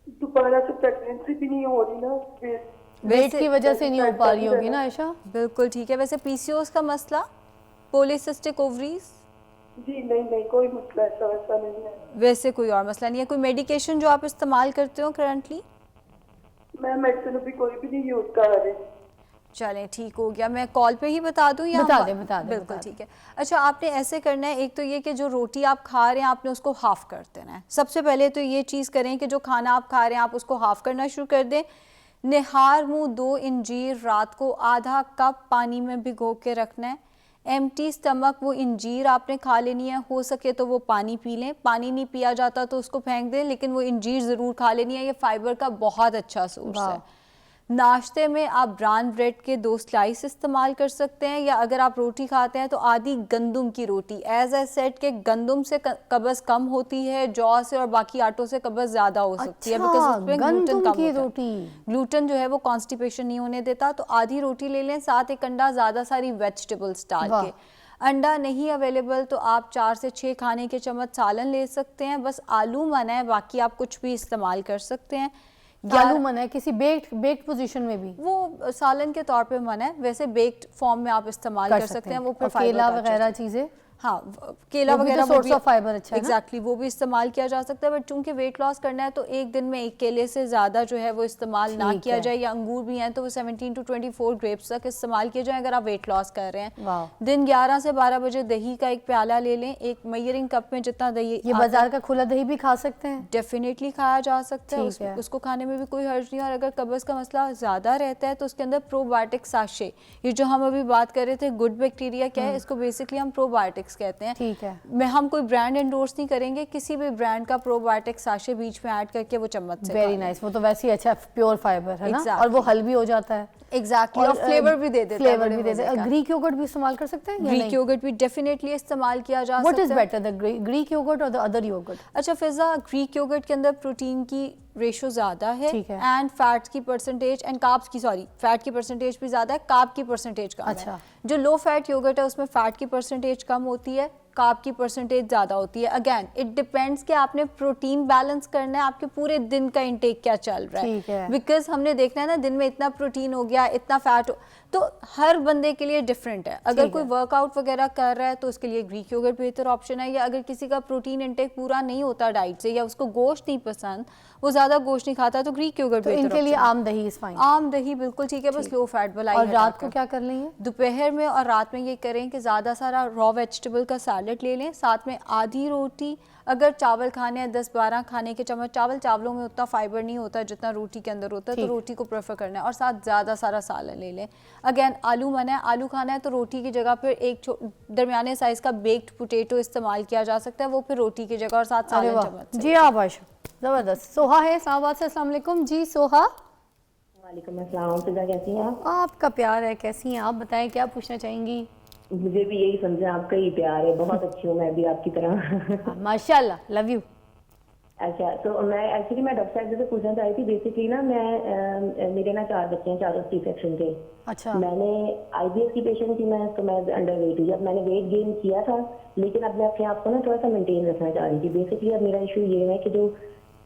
दोबारा से प्रेगनेंसी भी नहीं हो रही ना, वेट की वजह से नहीं हो पा रही होगी ना आयशा? बिल्कुल ठीक है। वैसे PCOS का मसला, पॉलीसिस्टिक ओवरीज? जी नहीं, कोई मसला ऐसा वैसा नहीं है। वैसे कोई और मसला नहीं है। कोई मेडिकेशन जो आप इस्तेमाल करते हो करंटली? मैं मेडिसिन अभी कोई भी नहीं यूज कर रही। चलें ठीक हो गया। मैं कॉल पे ही बता दूं या बता हम- दें, बता दें, बिल्कुल बता दें। ठीक है। अच्छा, आपने ऐसे करना है, एक तो ये कि जो रोटी आप खा रहे हैं आपने उसको हाफ कर देना है। सबसे पहले तो ये चीज़ करें कि जो खाना आप खा रहे हैं आप उसको हाफ करना शुरू कर दें। निहार मुंह 2 इंजीर रात को आधा कप पानी में भिगो के रखना है। एम्प्टी स्टमक वो इंजीर आपने खा लेनी है, हो सके तो वो पानी पी लें, पानी नहीं पिया जाता तो उसको फेंक दें, लेकिन वो इंजीर ज़रूर खा लेनी है। ये फाइबर का बहुत अच्छा सोर्स है। नाश्ते में आप ब्राउन ब्रेड के 2 स्लाइस इस्तेमाल कर सकते हैं, या अगर आप रोटी खाते हैं तो आधी गंदुम की रोटी। एज आई सेड के गंदुम से कब्ज़ कम होती है, जौ से और बाकी आटों से कब्ज़ ज़्यादा हो सकती है, बिकॉज उसमें ग्लूटेन कम होता है। ग्लूटेन जो है वो कॉन्स्टिपेशन नहीं होने देता। तो आधी रोटी ले लें, साथ एक अंडा, ज़्यादा सारी वेजिटेबल्स डाल के। अंडा नहीं अवेलेबल तो आप 4 से 6 खाने के चम्मच सालन ले सकते हैं। बस आलू मना है, बाकी आप कुछ भी इस्तेमाल कर सकते हैं। आलू मना है, किसी बेक्ड पोजीशन में भी वो सालन के तौर पे मना है, वैसे बेक्ड फॉर्म में आप इस्तेमाल कर सकते हैं। वो फिर केला वगैरह चीजें, हाँ केला वगैरह सोर्स ऑफ फाइबर अच्छा है एग्जैक्टली वो भी इस्तेमाल किया जा सकता है। बट चूंकि वेट लॉस करना है तो एक दिन में एक केले से ज़्यादा जो है वो इस्तेमाल ना किया जाए, या अंगूर भी हैं तो वो 17 to 24 ग्रेप्स तक इस्तेमाल किए जाए अगर आप वेट लॉस कर रहे हैं। दिन 11 से 12 बजे दही का एक प्याला ले लें, एक मेजरिंग कप में जितना दही। ये बाजार का खुला दही भी खा सकते हैं? डेफिनेटली खाया जा सकता है, उसको खाने में भी कोई हर्ज नहीं। और अगर कब्ज़ का मसला ज़्यादा रहता है तो उसके अंदर प्रोबायोटिक साशे, ये जो हम अभी बात कर रहे थे गुड बैक्टीरिया क्या है, इसको बेसिकली हम प्रोबायोटिक्स कहते हैं। ठीक है, मैं हम कोई ब्रांड एंडोर्स नहीं करेंगे, किसी भी ब्रांड का प्रोबायोटिक साशे बीच में ऐड करके वो चम्मच से वेरी नाइस। वो तो वैसे ही अच्छा प्योर फाइबर है ना, और वो हल भी हो जाता है। एग्जैक्टली, और फ्लेवर भी दे देता है। फ्लेवर भी दे देता है। ग्रीक योगर्ट भी इस्तेमाल कर सकते हैं? ग्रीक योगर्ट भी डेफिनेटली इस्तेमाल किया जा सकता है। What is better, the Greek yogurt और द अदर योगर्ट? अच्छा फिजा, ग्रीक योगर्ट के अंदर प्रोटीन की रेशो ज़्यादा है एंड फैट की परसेंटेज एंड कार्ब्स की, सॉरी फैट की परसेंटेज भी ज़्यादा है, कार्ब की परसेंटेज कम है। जो लो फैट योगर्ट है उसमें फैट की परसेंटेज कम होती है, कार्ब की परसेंटेज ज़्यादा होती है। अगेन इट डिपेंड्स कि आपने प्रोटीन बैलेंस करना है, आपके पूरे दिन का इंटेक क्या चल रहा है। बिकॉज हमने देखना है ना दिन में इतना प्रोटीन हो गया, इतना फैट हो, तो हर बंदे के लिए डिफरेंट है। अगर कोई वर्कआउट वगैरह कर रहा है तो उसके लिए ग्रीक योगर्ट बेहतर ऑप्शन है, या अगर किसी का प्रोटीन इंटेक पूरा नहीं होता डाइट से, या उसको गोश्त नहीं पसंद, वो ज़्यादा गोश्त नहीं खाता, तो ग्रीक योगर्ट तो इनके लिए आम दही इज फाइन। आम दही बिल्कुल ठीक है, बस लो फैट वाला। और रात को क्या कर लेंगे? दोपहर में और रात में ये करें कि ज़्यादा सारा रॉ वेजिटेबल का सैलेड ले लें, साथ में आधी रोटी। अगर चावल खाने हैं 10-12 खाने के चम्मच चावल, चावलों में उतना फाइबर नहीं होता जितना रोटी के अंदर होता है, तो रोटी को प्रेफर करना है, और साथ ज़्यादा सारा सालन ले लें। अगेन आलू मना है, आलू खाना है तो रोटी की जगह पर एक दरमियाने साइज का बेक्ड पोटैटो इस्तेमाल किया जा सकता है, वो फिर रोटी की जगह, और साथ सालन चम्मच। जी आबाश, जबरदस्त। सोहा है इस्लामाबाद से, अस्सलाम वालेकुम जी सोहा। वालेकुम अस्सलाम, फिजा कैसी हैं आप? आपका प्यार है, कैसी हैं आप बताएं, क्या पूछना चाहेंगी? मुझे भी यही समझे, आपका ही प्यार है, बहुत अच्छी हूँ मैं भी आपकी तरह। माशाल्लाह, लव यू। अच्छा, तो मैं एक्चुअली मैं डॉक्टर साहब से पूछना चाह रही थी। बेसिकली ना मैं मेरे ना 4 बच्चे हैं, चारों सी सेक्शन के। अच्छा। मैंने IBS की पेशेंट थी मैं, तो मैं अंडर वेट हुई। अब मैंने वेट गेन किया था, लेकिन अब मैं अपने आप को ना थोड़ा सा मेंटेन रखना चाह रही थी। बेसिकली अब मेरा इशू ये है कि जो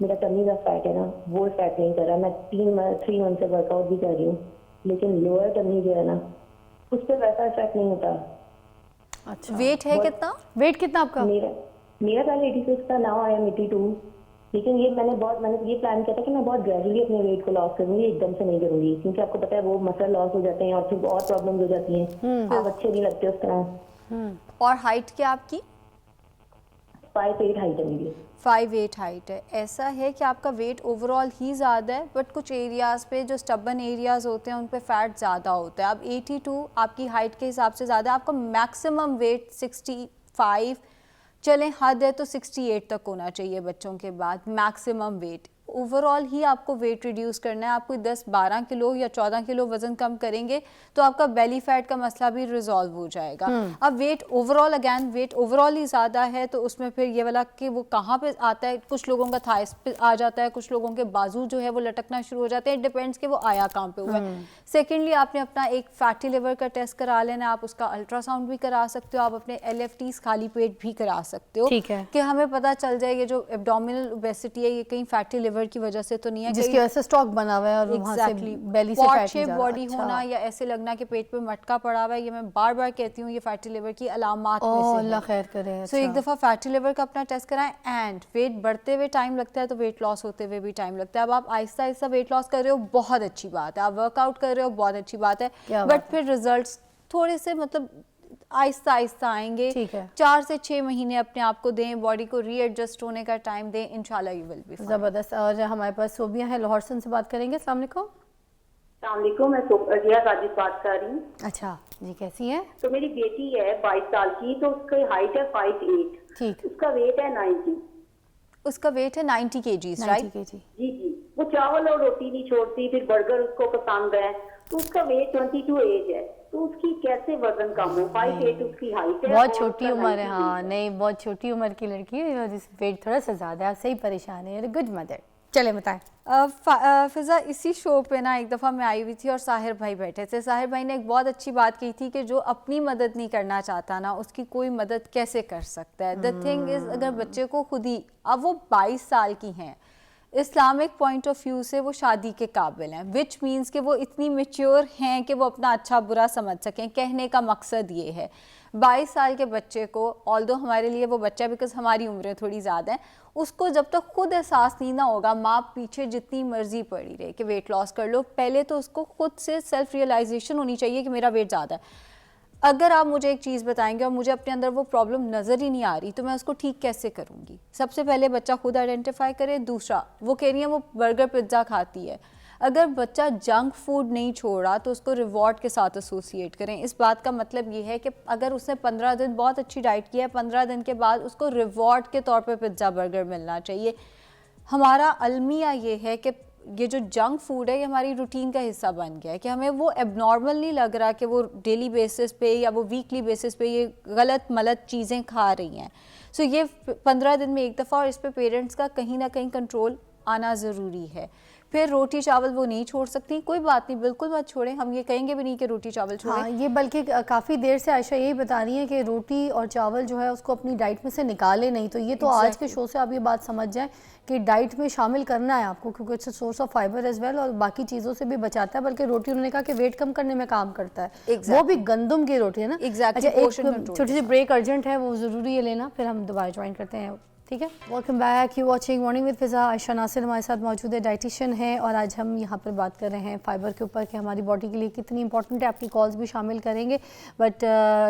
मेरा टमी का फैट है ना, वो फैट नहीं कर रहा। मैं 3 मंथ से वर्कआउट भी कर रही हूँ, लेकिन लोअर टमी जो है ना, उस पर वैसा इफेक्ट नहीं होता। अच्छा, वेट है कितना? वेट कितना आपका? मेरा पहले 86 था, नाउ आई एम 82। लेकिन ये मैंने ये प्लान किया था कि मैं बहुत ग्रेजुअली अपने वेट को लॉस करूंगी, एकदम से नहीं करूंगी, क्योंकि आपको पता है वो मसल लॉस हो जाते हैं और फिर और प्रॉब्लम्स हो जाती हैं, आप अच्छे नहीं लगते उस तरह। और हाइट क्या आपकी? 5'8" हाइट है मेरी। 5'8" हाइट है। ऐसा है कि आपका वेट ओवरऑल ही ज़्यादा है, बट कुछ एरियाज़ पे जो स्टबन एरियाज़ होते हैं उन पे फैट ज़्यादा होता है। अब 82 आपकी हाइट के हिसाब से ज़्यादा है, आपका मैक्सिमम वेट 65, चलें हद है तो 68 तक होना चाहिए बच्चों के बाद मैक्सिमम वेट। ओवरऑल ही आपको वेट रिड्यूस करना है। आप कोई 10-12 किलो या 14 किलो वजन कम करेंगे तो आपका बेली फैट का मसला भी रिजॉल्व हो जाएगा। अब weight overall, again weight overall ही ज़्यादा है तो उसमें फिर ये वाला कि वो कहाँ पे आता है, कुछ लोगों का थाइस पे आ जाता है, कुछ लोगों के बाजू जो है वो लटकना शुरू हो जाते हैं। डिपेंड्स कि वो आया कहाँ पे हुआ है। सेकेंडली आपने अपना एक फैटी लिवर का टेस्ट करा लेना, आप उसका अल्ट्रासाउंड भी करा सकते हो, आप अपने LFTs खाली पेट भी करा सकते हो, ठीक है, कि हमें पता चल जाए ये जो एब्डोमिनल ओबेसिटी है ये कहीं फैटी लिवर की वजह से तो नहीं है, जिसकी वजह से स्टॉक बना हुआ है और वहां से बेली से फैट शेप बॉडी होना या ऐसे लगना कि पेट पे मटका पड़ा हुआ है, ये मैं बार बार कहती हूँ, ये फैटी लिवर की अलामात में से है। अल्लाह खैर करे। सो एक दफ़ा फैटी लिवर का अपना टेस्ट कराएं। एंड वेट बढ़ते हुए टाइम लगता है तो वेट लॉस होते हुए भी टाइम लगता है। अब आप आहिस्ता आहिस्ता वेट लॉस कर रहे हो, बहुत अच्छी बात है, आप वर्कआउट कर रहे हो, बहुत अच्छी बात है, बट फिर रिजल्ट्स थोड़े से मतलब आहिस्ता आहिस्ता आएंगे। 4 से 6 महीने अपने आप को दें, बॉडी को रीएडजस्ट होने का टाइम दें, इंशाल्लाह यू विल बी फाइन। ज़बरदस्त। और हमारे पास सोबिया है लाहौर से, उनसे बात करेंगे। अस्सलाम वालेकुम। अस्सलामुअलैकुम, मैं रिया साजिद बात कर रही हूँ। अच्छा जी, कैसी हैं? तो मेरी बेटी है 22 साल की, तो उसकी हाइट है 5'8", ठीक। उसका वेट है 90। उसका वेट है 90 kgs, 90 राइट? kg। जी जी, वो चावल और रोटी नहीं छोड़ती, फिर बर्गर उसको पसंद है। तो उसका वेट 22 एज है, तो उसकी कैसे वजन कम हो? 5'8" उसकी हाइट है, बहुत और छोटी उसका उम्र है, 90 हाँ kg है। नहीं, बहुत छोटी उम्र की लड़की है, जिस वेट थोड़ा सा ज़्यादा है, आप सही परेशान है। Good mother. चले बताएं। फिज़ा, इसी शो पे ना एक दफ़ा मैं आई हुई थी और साहिर भाई बैठे थे। साहिर भाई ने एक बहुत अच्छी बात कही थी कि जो अपनी मदद नहीं करना चाहता ना, उसकी कोई मदद कैसे कर सकता है। द थिंग इज़, अगर बच्चे को खुद ही, अब वो 22 साल की हैं, इस्लामिक पॉइंट ऑफ व्यू से वो शादी के काबिल हैं, विच मीन्स कि वो इतनी मेच्योर हैं कि वो अपना अच्छा बुरा समझ सकें। कहने का मकसद ये है, 22 साल के बच्चे को, ऑल्दो हमारे लिए वो बच्चा है बिकॉज हमारी उम्रें थोड़ी ज़्यादा हैं, उसको जब तक खुद एहसास नहीं ना होगा, माँ पीछे जितनी मर्जी पड़ी रहे कि वेट लॉस कर लो, पहले तो उसको खुद से सेल्फ रियलाइजेशन होनी चाहिए कि मेरा वेट ज़्यादा है। अगर आप मुझे एक चीज़ बताएंगे और मुझे अपने अंदर वो प्रॉब्लम नज़र ही नहीं आ रही, तो मैं उसको ठीक कैसे करूँगी? सबसे पहले बच्चा खुद आइडेंटिफाई करे। दूसरा, वो कह रही है वो बर्गर पिज्ज़ा खाती है, अगर बच्चा जंक फूड नहीं छोड़ा तो उसको रिवॉर्ड के साथ एसोसिएट करें। इस बात का मतलब ये है कि अगर उसने 15 दिन बहुत अच्छी डाइट की है, 15 दिन के बाद उसको रिवॉर्ड के तौर पे पिज्ज़ा बर्गर मिलना चाहिए। हमारा अलमिया ये है कि ये जो जंक फूड है ये हमारी रूटीन का हिस्सा बन गया है, कि हमें वो एबनॉर्मल नहीं लग रहा कि वो डेली बेसिस पे या वो वीकली बेसिस पे ये गलत मलत चीज़ें खा रही हैं। सो ये 15 दिन में एक दफ़ा, और इस पे पेरेंट्स का कहीं ना कहीं कंट्रोल आना ज़रूरी है। फिर रोटी चावल वो नहीं छोड़ सकती, कोई बात नहीं, बिल्कुल मत छोड़ें, हम ये कहेंगे भी नहीं कि रोटी चावल छोड़ें। हाँ, ये बल्कि काफ़ी देर से आयशा यही बता रही है कि रोटी और चावल जो है उसको अपनी डाइट में से निकाले नहीं। तो ये तो आज के शो से आप ये बात समझ जाएं कि डाइट में शामिल करना है आपको, क्योंकि it's source of fibre as well, और बाकी चीज़ों से भी बचाता है। बल्कि रोटी उन्होंने कहा कि वेट कम करने में काम करता है। वो भी गंदम की रोटी है ना। अच्छा, एक छोटी सी ब्रेक अर्जेंट है, वो ज़रूरी है लेना, फिर हम दोबारा ज्वाइन करते हैं, ठीक है? Welcome back, you watching morning with Fiza. Ayesha Nasir हमारे साथ मौजूद है, डाइटिशियन है, और आज हम यहाँ पर बात कर रहे हैं फाइबर के ऊपर कि हमारी बॉडी के लिए कितनी इंपॉर्टेंट है। आपकी कॉल्स भी शामिल करेंगे, बट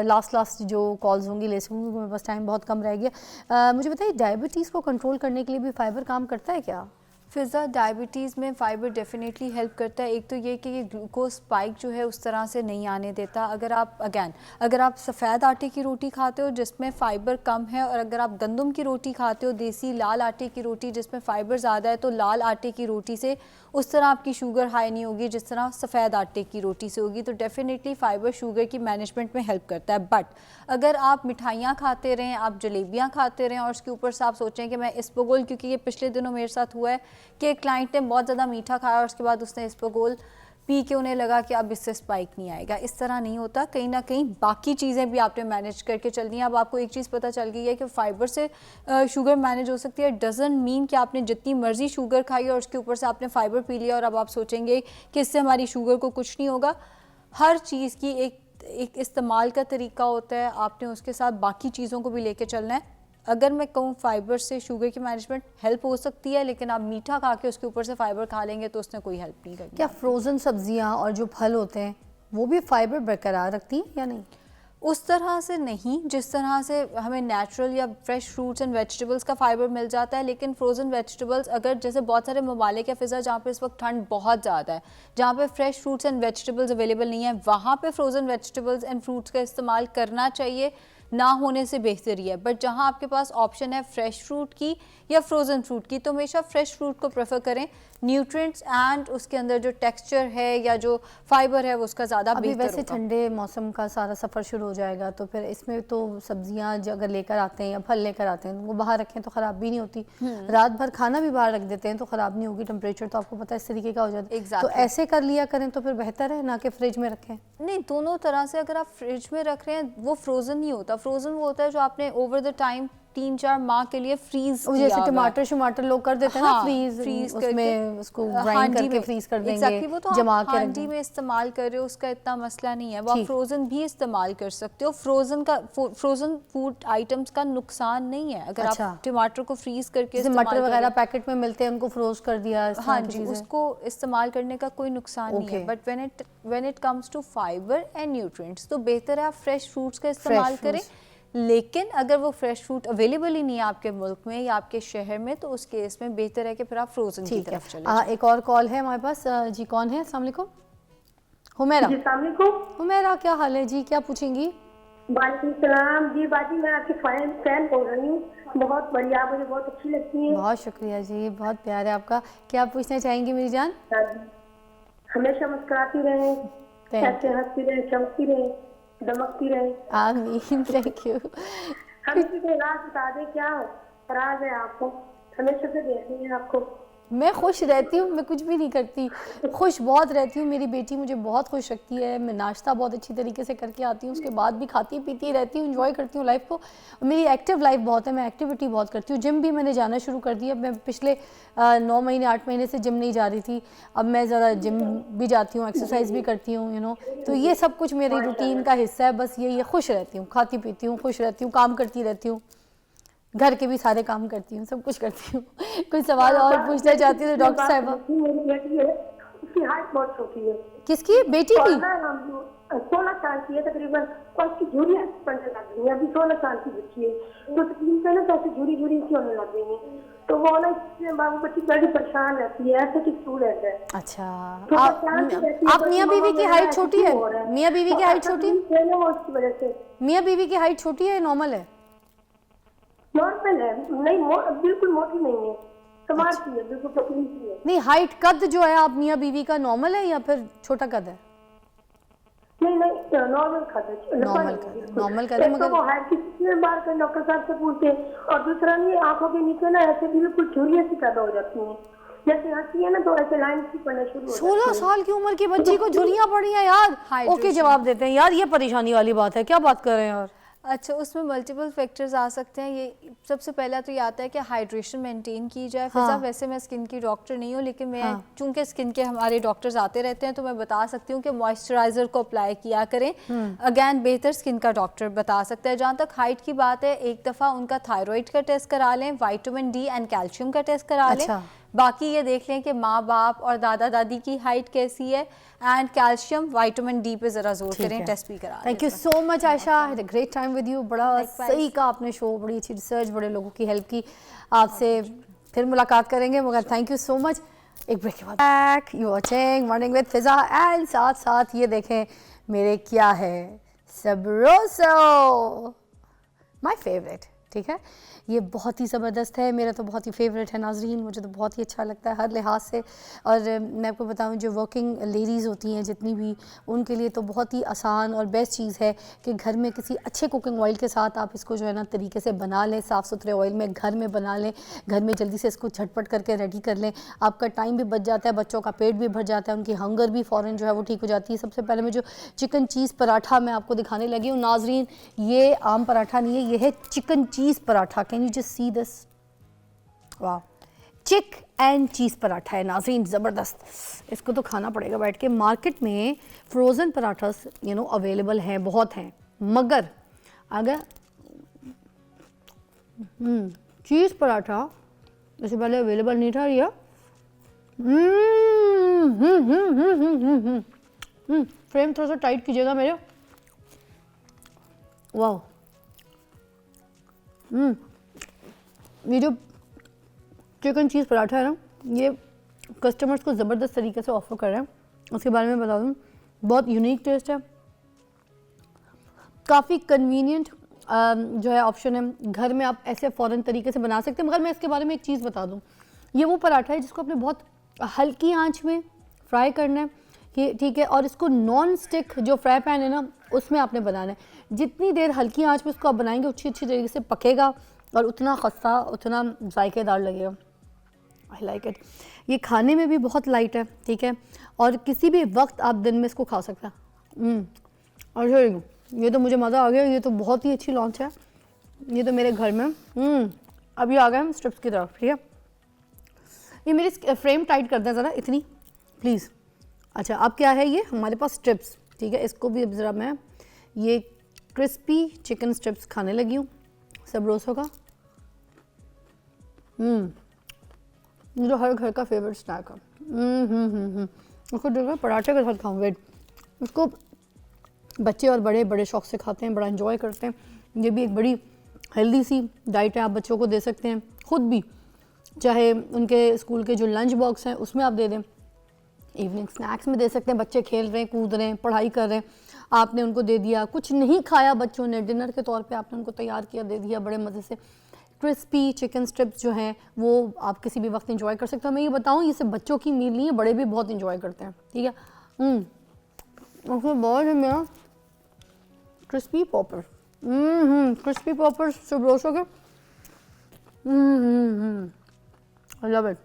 लास्ट जो कॉल्स होंगी ले सकूँगी, मेरे पास टाइम बहुत कम रह गया। मुझे बताइए, डायबिटीज़ को कंट्रोल करने के लिए भी फाइबर काम करता है क्या? फिज़ा, डायबिटीज़ में फ़ाइबर डेफिनेटली हेल्प करता है। एक तो ये कि ये ग्लूकोज स्पाइक जो है उस तरह से नहीं आने देता। अगर आप सफ़ेद आटे की रोटी खाते हो जिसमें फ़ाइबर कम है, और अगर आप गंदम की रोटी खाते हो, देसी लाल आटे की रोटी जिसमें फ़ाइबर ज़्यादा है, तो लाल आटे की रोटी से उस तरह आपकी शुगर हाई नहीं होगी जिस तरह सफ़ेद आटे की रोटी से होगी। तो डेफिनेटली फ़ाइबर शुगर की मैनेजमेंट में हेल्प करता है। बट अगर आप मिठाइयाँ खाते रहें, आप जलेबियाँ खाते रहें, और उसके ऊपर से आप सोचें कि मैं इसबगोल, क्योंकि ये पिछले दिनों मेरे साथ हुआ है कि एक क्लाइंट ने बहुत ज़्यादा मीठा खाया और उसके बाद उसने इसबगोल पी के उन्हें लगा कि अब इससे स्पाइक नहीं आएगा। इस तरह नहीं होता, कहीं ना कहीं बाकी चीज़ें भी आपने मैनेज करके चलनी है। अब आपको एक चीज़ पता चल गई है कि फाइबर से शुगर मैनेज हो सकती है। डजंट मीन कि आपने जितनी मर्जी शुगर खाई और उसके ऊपर से आपने फाइबर पी लिया और अब आप सोचेंगे कि इससे हमारी शुगर को कुछ नहीं होगा। हर चीज़ की एक इस्तेमाल का तरीका होता है, आपने उसके साथ बाकी चीज़ों को भी लेके चलना है। अगर मैं कहूँ फाइबर से शुगर की मैनेजमेंट हेल्प हो सकती है, लेकिन आप मीठा खा के उसके ऊपर से फाइबर खा लेंगे तो उसने कोई हेल्प नहीं करनी। क्या फ्रोज़न सब्जियां और जो फल होते हैं वो भी फाइबर बरकरार रखती हैं या नहीं? उस तरह से नहीं, जिस तरह से हमें नेचुरल या फ्रेश फ्रूट्स एंड वेजिटेबल्स का फाइबर मिल जाता है। लेकिन फ्रोज़न वेजिटेबल्स, अगर जैसे बहुत सारे ममालिक या फ़िज़ा जहाँ पे इस वक्त ठंड बहुत ज़्यादा है, जहाँ पे fresh fruits and vegetables available नहीं है, वहाँ पे फ्रोज़न वेजिटेबल्स एंड फ्रूट्स का इस्तेमाल करना चाहिए, ना होने से बेहतर ही है। बट जहाँ आपके पास ऑप्शन है फ्रेश फ्रूट की या फ्रोज़न फ्रूट की, तो हमेशा फ्रेश फ्रूट को प्रेफर करें। न्यूट्रिएंट्स एंड उसके अंदर जो टेक्सचर है या जो फाइबर है वो उसका ज़्यादा बेहतर होगा। वैसे ठंडे मौसम का सारा सफ़र शुरू हो जाएगा, तो फिर इसमें तो सब्जियां अगर लेकर आते हैं या फल लेकर आते हैं, वो बाहर रखें तो ख़राब भी नहीं होती। रात भर खाना भी बाहर रख देते हैं तो ख़राब नहीं होगी, टेम्परेचर तो आपको पता है इस तरीके का हो जाता है। तो ऐसे कर लिया करें तो फिर बेहतर है, ना कि फ्रिज में रखें। नहीं, दोनों तरह से। अगर आप फ्रिज में रख रहे हैं वो फ्रोज़न नहीं होता। फ्रोज़न वो होता है जो आपने ओवर द टाइम 3-4 माह के लिए फ्रीज किया। जैसे टमाटर लोग कर देते हैं ना, फ्रीज उसमें उसको ग्राइंड करके फ्रीज कर देंगे। एक्जेक्टली, वो तो जमा आप हांडी में इस्तेमाल कर रहे हो, उसका इतना मसला नहीं है। वो आप फ्रोजन भी इस्तेमाल कर सकते हो। फ्रोजन फूड आइटम्स का नुकसान नहीं है। अगर आप टमाटर को फ्रीज करके, मटर वगैरह पैकेट में मिलते हैं, उनको फ्रोज कर दिया, हाँ जी, उसको इस्तेमाल करने का कोई नुकसान नहीं है। But when it comes to fibre and nutrients, तो बेहतर है आप फ्रेश फ्रूट्स का इस्तेमाल करें। लेकिन अगर वो फ्रेश फ्रूट अवेलेबल ही नहीं है आपके मुल्क में या आपके शहर में, तो उस केस में बेहतर है कि फिर आप फ्रोजन की तरफ चले जाएं। एक और कॉल है हमारे पास जी, कौन है? अस्सलाम वालेकुम। हुमैरा। जी अस्सलाम वालेकुम। हुमैरा क्या हाल है जी, क्या पूछेंगी? वालेकुम सलाम जी। बाजी मैं आपकी फैन बोल रही हूँ, बहुत बढ़िया, मुझे बहुत अच्छी लगती है। बहुत शुक्रिया जी, बहुत प्यार है आपका। क्या पूछना चाहेंगी मेरी जान? हमेशा मुस्कुराती रहे, Thank ऐसे हंसती रहे, चमकती रहे, दमकती रहे। आमीन, थैंक यू। हमें भी कोई राज बता दे, क्या राज है आपको? हमेशा से देख रही है आपको। मैं खुश रहती हूँ, मैं कुछ भी नहीं करती, खुश बहुत रहती हूँ। मेरी बेटी मुझे बहुत खुश रखती है। मैं नाश्ता बहुत अच्छी तरीके से करके आती हूँ, उसके बाद भी खाती पीती रहती हूँ, एंजॉय करती हूँ लाइफ को। मेरी एक्टिव लाइफ बहुत है, मैं एक्टिविटी बहुत करती हूँ। जिम भी मैंने जाना शुरू कर दिया। मैं पिछले 9 महीने 8 महीने से जिम नहीं जा रही थी, अब मैं ज़्यादा जिम भी जाती हूँ, एक्सरसाइज भी करती हूँ, यू नो। तो ये सब कुछ मेरी रूटीन का हिस्सा है। बस यही है, खुश रहती हूँ, खाती पीती हूँ, खुश रहती हूँ, काम करती रहती हूँ, घर के भी सारे काम करती हूँ, सब कुछ करती हूँ। कोई सवाल और पूछना चाहती हूँ तो डॉक्टर साहिबा? मेरी बेटी है, उसकी हाइट बहुत छोटी है। किसकी बेटी की? 16 साल की है तकरीबन, और उसकी झुर्रियाँ पड़ने लग गई है। अभी 16 साल की बच्ची है, तो तकरीबन से ना तो ऐसे झुरी सी होने लग गई है। तो वो ना इससे बाबू बच्ची बड़ी परेशान रहती है, ऐसे कि स्कूल रहता है। अच्छा, तो आप मियाँ बीवी की हाइट छोटी है? मियाँ बीवी की हाइट छोटी है? उसकी वजह से मियाँ बीवी की हाइट छोटी है, नॉर्मल है? नॉर्मल है, नहीं बिल्कुल मोटी नहीं है, समार सी है, बिल्कुल पतली सी है। नहीं, हाइट कद जो है आप मियाँ बीवी का नॉर्मल है या फिर छोटा कद है? नहीं नॉर्मल कद है, नॉर्मल कद है, मगर वो है किसी बार कर डॉक्टर साहब से पूछते हैं। और दूसरा नहीं, आंखों के नीचे ना ऐसे बिल्कुल झुर्रियाँ सी पैदा हो जाती हैं, जैसे हंसती है ना तो ऐसे लाइन सी पड़ना शुरू हो जाती है। 16 साल की उम्र की बच्ची को झुर्रियाँ पड़ी हैं यार? ओके जवाब देते हैं यार, ये परेशानी वाली बात है, क्या बात कर रहे हैं यार? अच्छा, उसमें मल्टीपल फैक्टर्स आ सकते हैं। ये सबसे पहला तो ये आता है कि हाइड्रेशन मेंटेन की जाए। फिजा, वैसे मैं स्किन की डॉक्टर नहीं हूँ, लेकिन मैं चूंकि स्किन के हमारे डॉक्टर्स आते रहते हैं तो मैं बता सकती हूँ कि मॉइस्चराइज़र को अप्लाई किया करें। अगैन बेहतर स्किन का डॉक्टर बता सकता है। जहाँ तक हाइट की बात है, एक दफ़ा उनका थायराइड का टेस्ट करा लें, विटामिन डी एंड कैल्शियम का टेस्ट करा लें। बाकी ये देख लें कि माँ बाप और दादा दादी की हाइट कैसी है, एंड कैल्शियम विटामिन डी पे जरा जोर करें, टेस्ट भी करा। Thank you so much Ayesha, had a great time with you. बड़ा सही कहा आपने, शो बड़ी अच्छी रिसर्च, बड़े लोगों की हेल्प की। आपसे फिर मुलाकात करेंगे, मगर थैंक यू सो मच। एक ब्रेक के बाद back, you watching morning with Fiza, and साथ साथ ये देखें मेरे क्या है, सबरोसो, माय फेवरेट। ठीक है, ये बहुत ही ज़बरदस्त है, मेरा तो बहुत ही फेवरेट है नाजरीन, मुझे तो बहुत ही अच्छा लगता है हर लिहाज से। और मैं आपको बताऊं, जो वर्किंग लेडीज़ होती हैं जितनी भी, उनके लिए तो बहुत ही आसान और बेस्ट चीज़ है कि घर में किसी अच्छे कुकिंग ऑयल के साथ आप इसको जो है ना तरीके से बना लें, साफ़ सुथरे ऑयल में घर में बना लें, घर में जल्दी से इसको झटपट करके रेडी कर लें। आपका टाइम भी बच जाता है, बच्चों का पेट भी भर जाता है, उनकी हंगर भी फ़ौरन जो है वो ठीक हो जाती है। सबसे पहले मैं जो चिकन चीज़ पराठा मैं आपको दिखाने लगी हूँ नाजरीन, ये आम पराठा नहीं है, ये है chicken cheese paratha. Can you just see this? वाह, चिक एंड चीज़ पराठा है नाज़रीन, ज़बरदस्त। इसको तो खाना पड़ेगा बैठ के। मार्केट में फ्रोज़न पराठास अवेलेबल हैं, बहुत हैं, मगर अगर चीज़ पराठा इससे पहले अवेलेबल नहीं था। ये फ्रेम थोड़ा सा टाइट कीजिएगा मेरे। वाह, ये जो चिकन चीज़ पराठा है ना, ये कस्टमर्स को ज़बरदस्त तरीके से ऑफ़र कर रहे हैं। उसके बारे में बता दूँ, बहुत यूनिक टेस्ट है, काफ़ी कन्वीनियंट जो है ऑप्शन है। घर में आप ऐसे फ़ौरन तरीके से बना सकते हैं। मगर मैं इसके बारे में एक चीज़ बता दूँ, ये वो पराठा है जिसको आपने बहुत हल्की आंच में फ्राई करना है, ये ठीक है। और इसको नॉन स्टिक जो फ्राई पैन है ना, उसमें आपने बनाना है। जितनी देर हल्की आंच में इसको आप बनाएंगे, अच्छी तरीके से पकेगा और उतना खस्ता, उतना जायकेदार लगेगा। I like it. ये खाने में भी बहुत लाइट है, ठीक है, और किसी भी वक्त आप दिन में इसको खा सकते हैं। अच्छा, ये तो मुझे मज़ा आ गया, ये तो बहुत ही अच्छी लॉन्च है। ये तो मेरे घर में अभी आ गए हम स्ट्रिप्स की तरफ, ठीक है। ये मेरी फ्रेम टाइट कर दें ज़रा इतनी प्लीज़। अच्छा, अब क्या है, ये हमारे पास स्ट्रिप्स, ठीक है। इसको भी अब ज़रा मैं ये क्रिस्पी चिकन स्ट्रिप्स खाने लगी हूँ, सबरोसो का। जो हर घर का फेवरेट स्नैक है। उसको जो है पराठे के साथ खाऊँ। वेट, उसको बच्चे और बड़े बड़े शौक से खाते हैं, बड़ा एंजॉय करते हैं। ये भी एक बड़ी हेल्दी सी डाइट है, आप बच्चों को दे सकते हैं, ख़ुद भी, चाहे उनके स्कूल के जो लंच बॉक्स हैं उसमें आप दे दें, इवनिंग स्नैक्स में दे सकते हैं, बच्चे खेल रहे हैं, कूद रहे हैं, पढ़ाई कर रहे हैं, आपने उनको दे दिया। कुछ नहीं खाया बच्चों ने, डिनर के तौर पे आपने उनको तैयार किया, दे दिया बड़े मज़े से। क्रिस्पी चिकन स्ट्रिप्स जो हैं वो आप किसी भी वक्त इंजॉय कर सकते हो। मैं ये बताऊँ, ये सिर्फ बच्चों की मील नहीं है, बड़े भी बहुत इंजॉय करते हैं, ठीक है। उसके बाद है मेरा crispy popper, crispy popper Sabroso के, आई लव इट।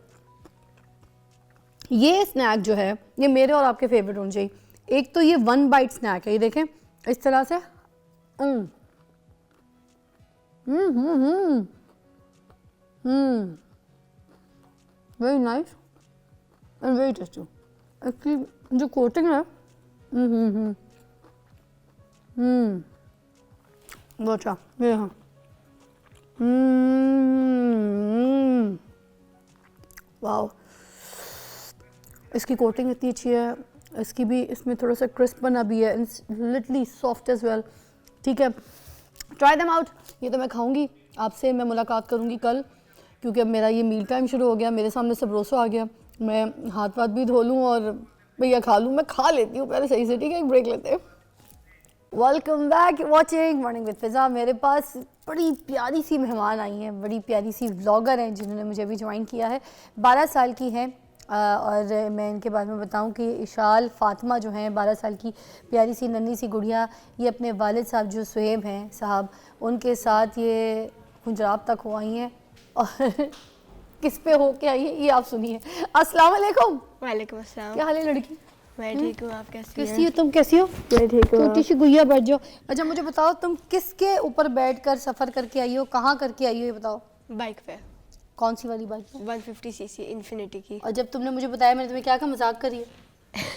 ये स्नैक जो है ये मेरे और आपके फेवरेट होने चाहिए। एक तो ये 1 बाइट स्नैक है, ये देखें इस तरह से, very nice and very tasty. इसकी जो कोटिंग है वो अच्छा, ये हाँ, वाओ, इसकी कोटिंग इतनी अच्छी है, इसकी भी, इसमें थोड़ा सा क्रिस्प बना भी है, लिटली सॉफ्ट एज वेल, ठीक है। Try them out. ये तो मैं खाऊंगी, आपसे मैं मुलाकात करूंगी कल, क्योंकि अब मेरा ये मील टाइम शुरू हो गया, मेरे सामने सबरोसो आ गया, मैं हाथ वाथ भी धो लूँ और भैया खा लूँ। मैं खा लेती हूँ पहले सही से, ठीक है, एक ब्रेक लेते हैं। Welcome back, watching morning with Fiza. मेरे पास बड़ी प्यारी सी मेहमान आई हैं, बड़ी प्यारी सी व्लॉगर हैं जिन्होंने मुझे अभी ज्वाइन किया है, 12 साल की हैं। और मैं इनके बारे में बताऊं कि इशाल फातिमा जो हैं 12 साल की प्यारी सी नन्ही सी गुड़िया, ये अपने वालिद साहब जो सुहेब हैं साहब, उनके साथ ये गुजरात तक हो आई हैं और किस पे हो के आई है ये आप सुनिए। अस्सलाम वालेकुम। वालेकुम अस्सलाम। क्या हाल है लड़की? मैं ठीक हूँ, आप कैसी हो? तुम कैसी हो? मैं ठीक हूँ। छोटी सी गुड़िया बैठ जाओ। अच्छा मुझे बताओ, तुम किसके ऊपर बैठकर सफ़र करके आई हो, कहाँ करके आई हो, ये बताओ। बाइक पे। कौन सी वाली बाइक? 150 सीसी इन्फिनिटी की। और जब तुमने मुझे बताया, मैंने तुम्हें क्या कहा, मजाक करी है?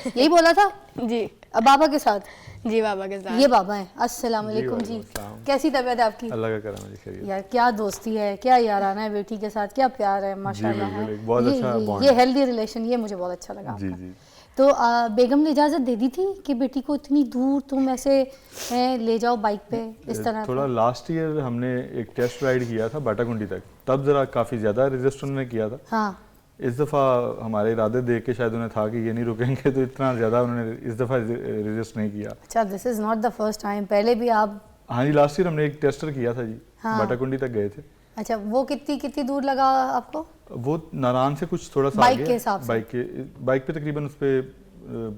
यही बोला था? जी। अब बाबा के साथ? जी बाबा के साथ। ये बाबा हैं। अस्सलाम वालेकुम जी, कैसी तबीयत है आपकी? अल्लाह का करम है जी, खैरियत। यार क्या दोस्ती है, क्या याराना है बेटी के साथ, क्या प्यार है माशाल्लाह है। बहुत अच्छा बॉन्ड ये हेल्दी रिलेशन, ये मुझे बहुत अच्छा लगा। जी जी। तो बेगम ने इजाज़त दे दी थी कि बेटी को इतनी दूर तुम ऐसे ले जाओ बाइक पे इस तरह? थोड़ा लास्ट ईयर हमने एक टेस्ट राइड किया था बाटाकुंडी तक, तब ज़रा काफ़ी ज़्यादा रेजिस्ट उन्होंने किया था। हाँ। इस दफ़ा हमारे इरादे देख के शायद उन्हें था कि ये नहीं रुकेंगे, तो इतना ज़्यादा उन्होंने इस दफ़ा रेजिस्ट नहीं किया। अच्छा, this is not the first time, पहले भी आप? हाँ जी, लास्ट ईयर हमने एक टेस्टर किया था जी। हाँ। बाटाकुंडी तक गए थे। अच्छा, वो कितनी दूर लगा आपको? वो नारायण से कुछ थोड़ा सा बाइक के हिसाब से? बाइक पे तकरीबन उस पर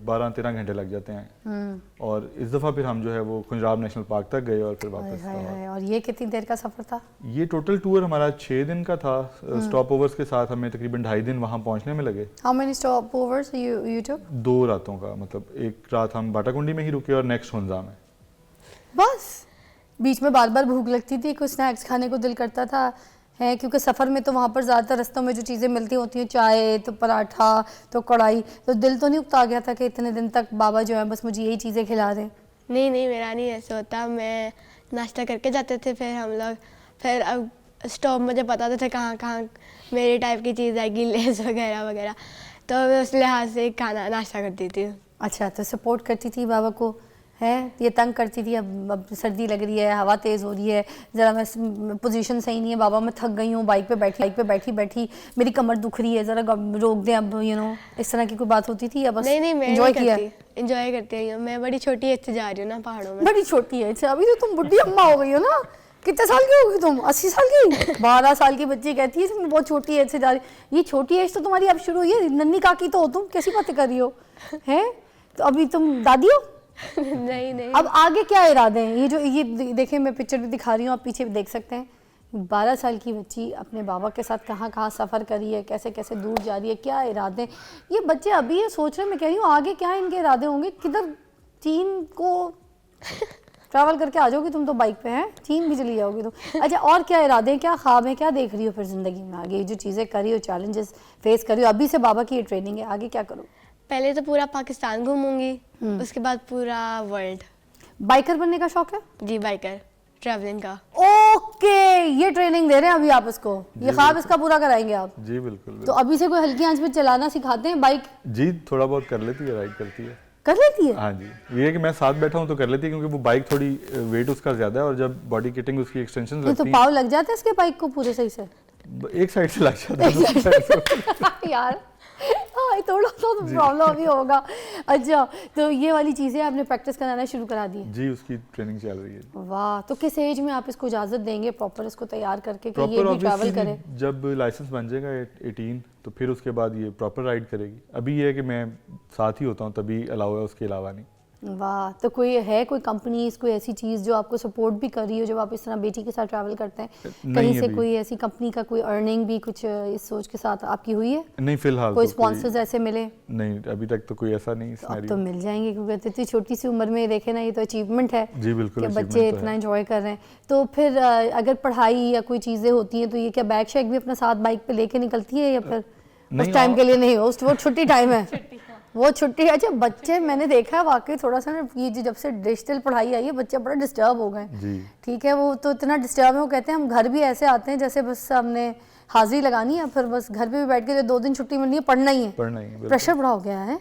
12-13 घंटे लग जाते हैं। और इस दफ़ा फिर हम जो है वो खुंजराब नेशनल पार्क तक गए और फिर वापस। और ये कितनी देर का सफ़र था? ये टोटल टूर हमारा 6 दिन का था, स्टॉप ओवर्स के साथ हमें तकरीबन 2.5 दिन वहाँ पहुँचने में लगे। How many stop overs you took? 2 रातों का, मतलब एक रात हम बाटाकुंडी में ही रुके और नेक्स्ट हुंजा में। बस बीच में बार बार भूख लगती थी, कुछ स्नैक्स खाने को दिल करता था है, क्योंकि सफ़र में तो वहाँ पर ज़्यादातर रास्तों में जो चीज़ें मिलती होती हैं, चाय तो पराठा तो कढ़ाई, तो दिल तो नहीं उकता गया था कि इतने दिन तक बाबा जो है बस मुझे यही चीज़ें खिला दें? नहीं नहीं, मेरा नहीं ऐसा होता, मैं नाश्ता करके जाते थे, फिर हम लोग फिर अब स्टॉप मुझे पता था कहाँ कहाँ मेरे टाइप की चीज़ आएगी, लेस वगैरह वगैरह, तो मैं उस लिहाज से खाना नाश्ता करती थी। अच्छा, तो सपोर्ट करती थी बाबा को है? ये तंग करती थी, अब सर्दी लग रही है, हवा तेज़ हो रही है, ज़रा मैं पोजीशन सही नहीं है बाबा, मैं थक गई हूँ, बाइक पे बैठी मेरी कमर दुख रही है, ज़रा रोक दें अब, इस तरह की कोई बात होती थी या बस? नहीं, मैं एंजॉय किया? एंजॉय करती हूँ, मैं बड़ी छोटी एज से जा रही हूँ ना पहाड़ों में। बड़ी छोटी है? अच्छा, अभी तो तुम बुढ़ी अम्मा हो गई हो ना। कितने साल की होगी तुम? 80 साल की? 12 साल की बच्ची कहती है तुम बहुत छोटी एज से जा रही। ये छोटी एज तो तुम्हारी अब शुरू हुई है, नन्नी काकी तो हो तुम, कैसी बातें कर रही हो हैं? तो अभी तुम दादी हो? नहीं। अब आगे क्या इरादे हैं? ये देखें, मैं पिक्चर भी दिखा रही हूँ, आप पीछे भी देख सकते हैं। 12 साल की बच्ची अपने बाबा के साथ कहाँ कहाँ सफ़र करी है, कैसे कैसे दूर जा रही है, क्या इरादे? ये बच्चे अभी ये सोच रहे हैं, मैं कह रही हूँ आगे क्या इनके इरादे होंगे, किधर चीन को ट्रैवल करके आ जाओगी तुम तो बाइक पे, हैं चीन भी चली जाओगी तुम। अच्छा, और क्या इरादे हैं, क्या ख्वाब हैं, क्या देख रही हो फिर ज़िंदगी में आगे? जो चीज़ें करी हो, चैलेंजेस फेस करी हो, अभी से बाबा की ये ट्रेनिंग है, आगे क्या करो? पहले तो पूरा पाकिस्तान घूमूंगी, उसके बाद पूरा वर्ल्ड। बाइकर बनने का शौक है? जी, बाइकर ट्रैवलिंग का। ओके, ये ट्रेनिंग दे रहे हैं अभी आप इसको, ये ख्वाब इसका पूरा कराएंगे आप? जी बिल्कुल। तो अभी से कोई हल्की आंच पे चलाना सिखाते हैं बाइक? जी, थोड़ा बहुत कर लेती है, राइड करती है। कर लेती है? हाँ जी, ये है कि मैं साथ बैठा हूँ तो कर लेती है, क्योंकि वो बाइक थोड़ी वेट उसका ज़्यादा है और जब बॉडी किटिंग उसकी एक्सटेंशन तो पाव लग जाते हैं इसके बाइक को पूरे सही से? एक साइड से लग जाता है, दूसरी साइड से। यार हाँ, थोड़ा सा तो प्रॉब्लम भी होगा। अच्छा, तो ये वाली चीज़ें आपने प्रैक्टिस कराना शुरू करा दी है? जी, उसकी ट्रेनिंग चल रही है। वाह, तो किस एज में आप इसको इजाज़त देंगे प्रॉपर इसको तैयार करके कि ये प्रॉपर भी ट्रैवल करे? जब लाइसेंस बन जाएगा 18 तो फिर उसके बाद ये प्रॉपर राइड करेगी। अभी ये है कि मैं साथ ही होता हूँ तभी अलाउ है, उसके अलावा नहीं। वाह, तो कोई कंपनीज कोई ऐसी चीज़ जो आपको सपोर्ट भी कर रही हो जब आप इस तरह बेटी के साथ ट्रैवल करते हैं? कहीं से कोई ऐसी कंपनी का कोई अर्निंग भी कुछ इस सोच के साथ आपकी हुई है? नहीं, फिलहाल कोई तो स्पॉन्सर्स ऐसे मिले? नहीं, अभी तक तो कोई ऐसा नहीं तो अब सिनेरियो। तो मिल जाएंगे, क्योंकि इतनी छोटी सी उम्र में देखे ना, ये तो अचीवमेंट है। जी बिल्कुल, कि बच्चे इतना एंजॉय कर रहे हैं। तो फिर अगर पढ़ाई या कोई चीज़ें होती हैं तो ये क्या बैग शैग भी अपना साथ बाइक पे लेके निकलती है या फिर उस टाइम के लिए नहीं हो? वो छुट्टी टाइम है, वो छुट्टी। अच्छा, बच्चे मैंने देखा है वाकई थोड़ा सा ना, ये जब से डिजिटल पढ़ाई आई है बच्चे बड़ा डिस्टर्ब हो गए। ठीक है, वो तो इतना डिस्टर्ब है, वो कहते हैं हम घर भी ऐसे आते हैं जैसे बस हमने हाजिरी लगानी है, फिर बस घर पे भी बैठ के जो 2 दिन छुट्टी मिलनी है पढ़ना ही है। प्रेशर बड़ा हो गया है,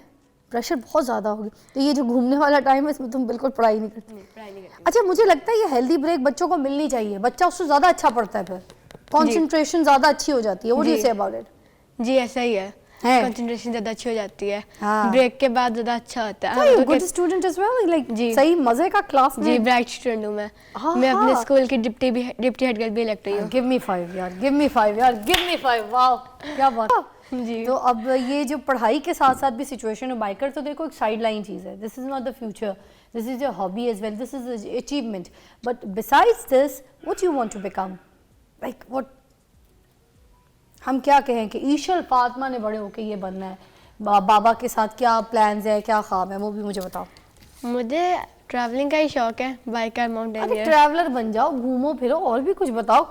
प्रेशर बहुत ज़्यादा हो गया। तो ये जो घूमने वाला टाइम है इसमें तुम बिल्कुल पढ़ाई नहीं करती? अच्छा, मुझे लगता है ये हेल्दी ब्रेक बच्चों को मिलनी चाहिए, बच्चा उससे ज़्यादा अच्छा पढ़ता है, फिर कॉन्सेंट्रेशन ज़्यादा अच्छी हो जाती है। What do you say about it? जी ऐसा ही है, कंसंट्रेशन ज्यादा अच्छी हो जाती है, ब्रेक के बाद ज्यादा अच्छा होता है। तो good student as well, like जी सही मजे का क्लास में? जी, ब्राइट स्टूडेंट हूं मैं अपने स्कूल की डिप्टी हेड गर्ल भी इलेक्ट हुई हूं। गिव मी 5 यार, गिव मी 5 यार, गिव मी 5। वाओ, क्या बात जी। तो अब ये जो पढ़ाई के साथ साथ भी सिचुएशन है, बाइकर तो देखो एक साइड लाइन चीज़ है, this is not the future, this is your hobby as well, this is achievement, but besides this what you want to become, like what, हम क्या कहें कि ईशल फातिमा ने बड़े होके ये बनना है, बाबा के साथ क्या प्लान्स है, क्या ख्वाब है, वो भी मुझे बताओ। मुझे ट्रैवलिंग का ही शौक है, बाइकर माउंटेनियर। ट्रैवलर बन जाओ, घूमो फिरो, और भी कुछ बताओ,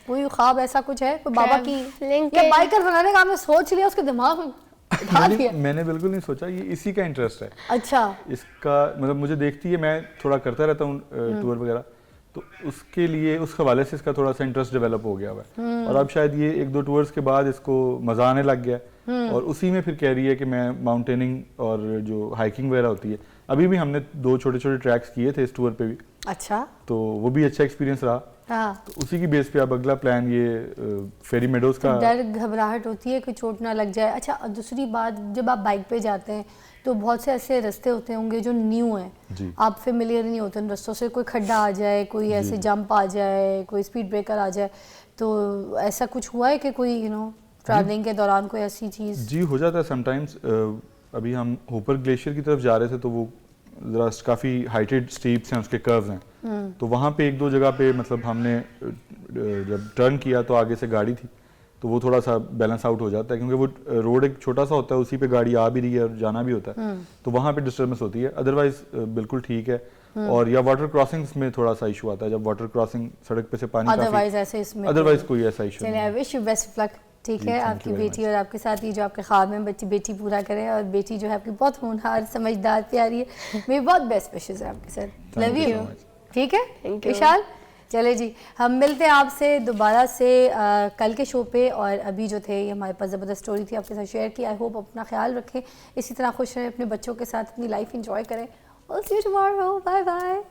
कोई ख्वाब ऐसा कुछ है कोई बाबा की, या बाइकर बनाने का आपने सोच लिया, उसके दिमाग में उठा लिया? मैंने बिल्कुल नहीं सोचा, ये इसी का इंटरेस्ट है। अच्छा, इसका मतलब मुझे देखती है, मैं थोड़ा करता रहता हूँ टूर वगैरह, तो उसके लिए उस हवाले से इसका थोड़ा सा इंटरेस्ट डेवलप हो गया हुआ है। और अब शायद ये 1-2 टूर्स के बाद इसको मजा आने लग गया, और उसी में फिर कह रही है कि मैं माउंटेनिंग और जो हाइकिंग वगैरह होती है, अभी भी हमने 2 छोटे-छोटे ट्रैक्स किए थे इस टूर पे भी। अच्छा, तो वो भी अच्छा एक्सपीरियंस रहा। हाँ। तो उसी की बेस पे अब अगला प्लान ये फेरी मेडोज का। डर घबराहट होती है कि चोट ना लग जाए। अच्छा, दूसरी बात, जब आप बाइक पे जाते हैं तो बहुत से ऐसे रास्ते होते होंगे जो न्यू हैं, आप फेमिलियर नहीं होते उन रास्तों से, कोई खड्डा आ जाए, कोई ऐसे जंप आ जाए, कोई स्पीड ब्रेकर आ जाए, तो ऐसा कुछ हुआ है कि कोई ट्रैवलिंग के दौरान कोई ऐसी चीज़? जी, हो जाता है समटाइम्स। अभी हम होपर ग्लेशियर की तरफ जा रहे थे, तो वो ज़रा काफ़ी हाइटेड स्टीप्स हैं, उसके कर्व्स हैं, तो वहाँ पे 1-2 जगह पे मतलब हमने जब टर्न किया तो आगे से गाड़ी थी, तो वो थोड़ा सा बैलेंस आउट हो जाता है, क्योंकि वो रोड एक छोटा सा होता है, उसी पे गाड़ी आ भी रही है और जाना भी होता है, तो वहाँ पे डिस्टर्बेंस होती है। अदरवाइज बिल्कुल ठीक है। और या वाटर क्रॉसिंग्स में थोड़ा सा इशू आता है, जब वाटर क्रॉसिंग सड़क पे से पानी, अदरवाइज कोई ऐसा इशू नहीं। I wish you best luck. ठीक है, आपकी बेटी और आपके साथ ये जो आपके ख्वाब में बेटी पूरा करें, और बेटी जो है आपकी बहुत होनहार, समझदार, प्यारी है। मेरी बहुत बेस्ट विशेज़ है आपके साथ। Love you. ठीक है विशाल, चले जी, हम मिलते हैं आपसे दोबारा से कल के शो पे। और अभी जो थे, ये हमारे पास ज़बरदस्त स्टोरी थी आपके साथ शेयर की। आई होप अपना ख्याल रखें, इसी तरह खुश रहें, अपने बच्चों के साथ अपनी लाइफ एंजॉय करें। I'll see you tomorrow. Bye bye.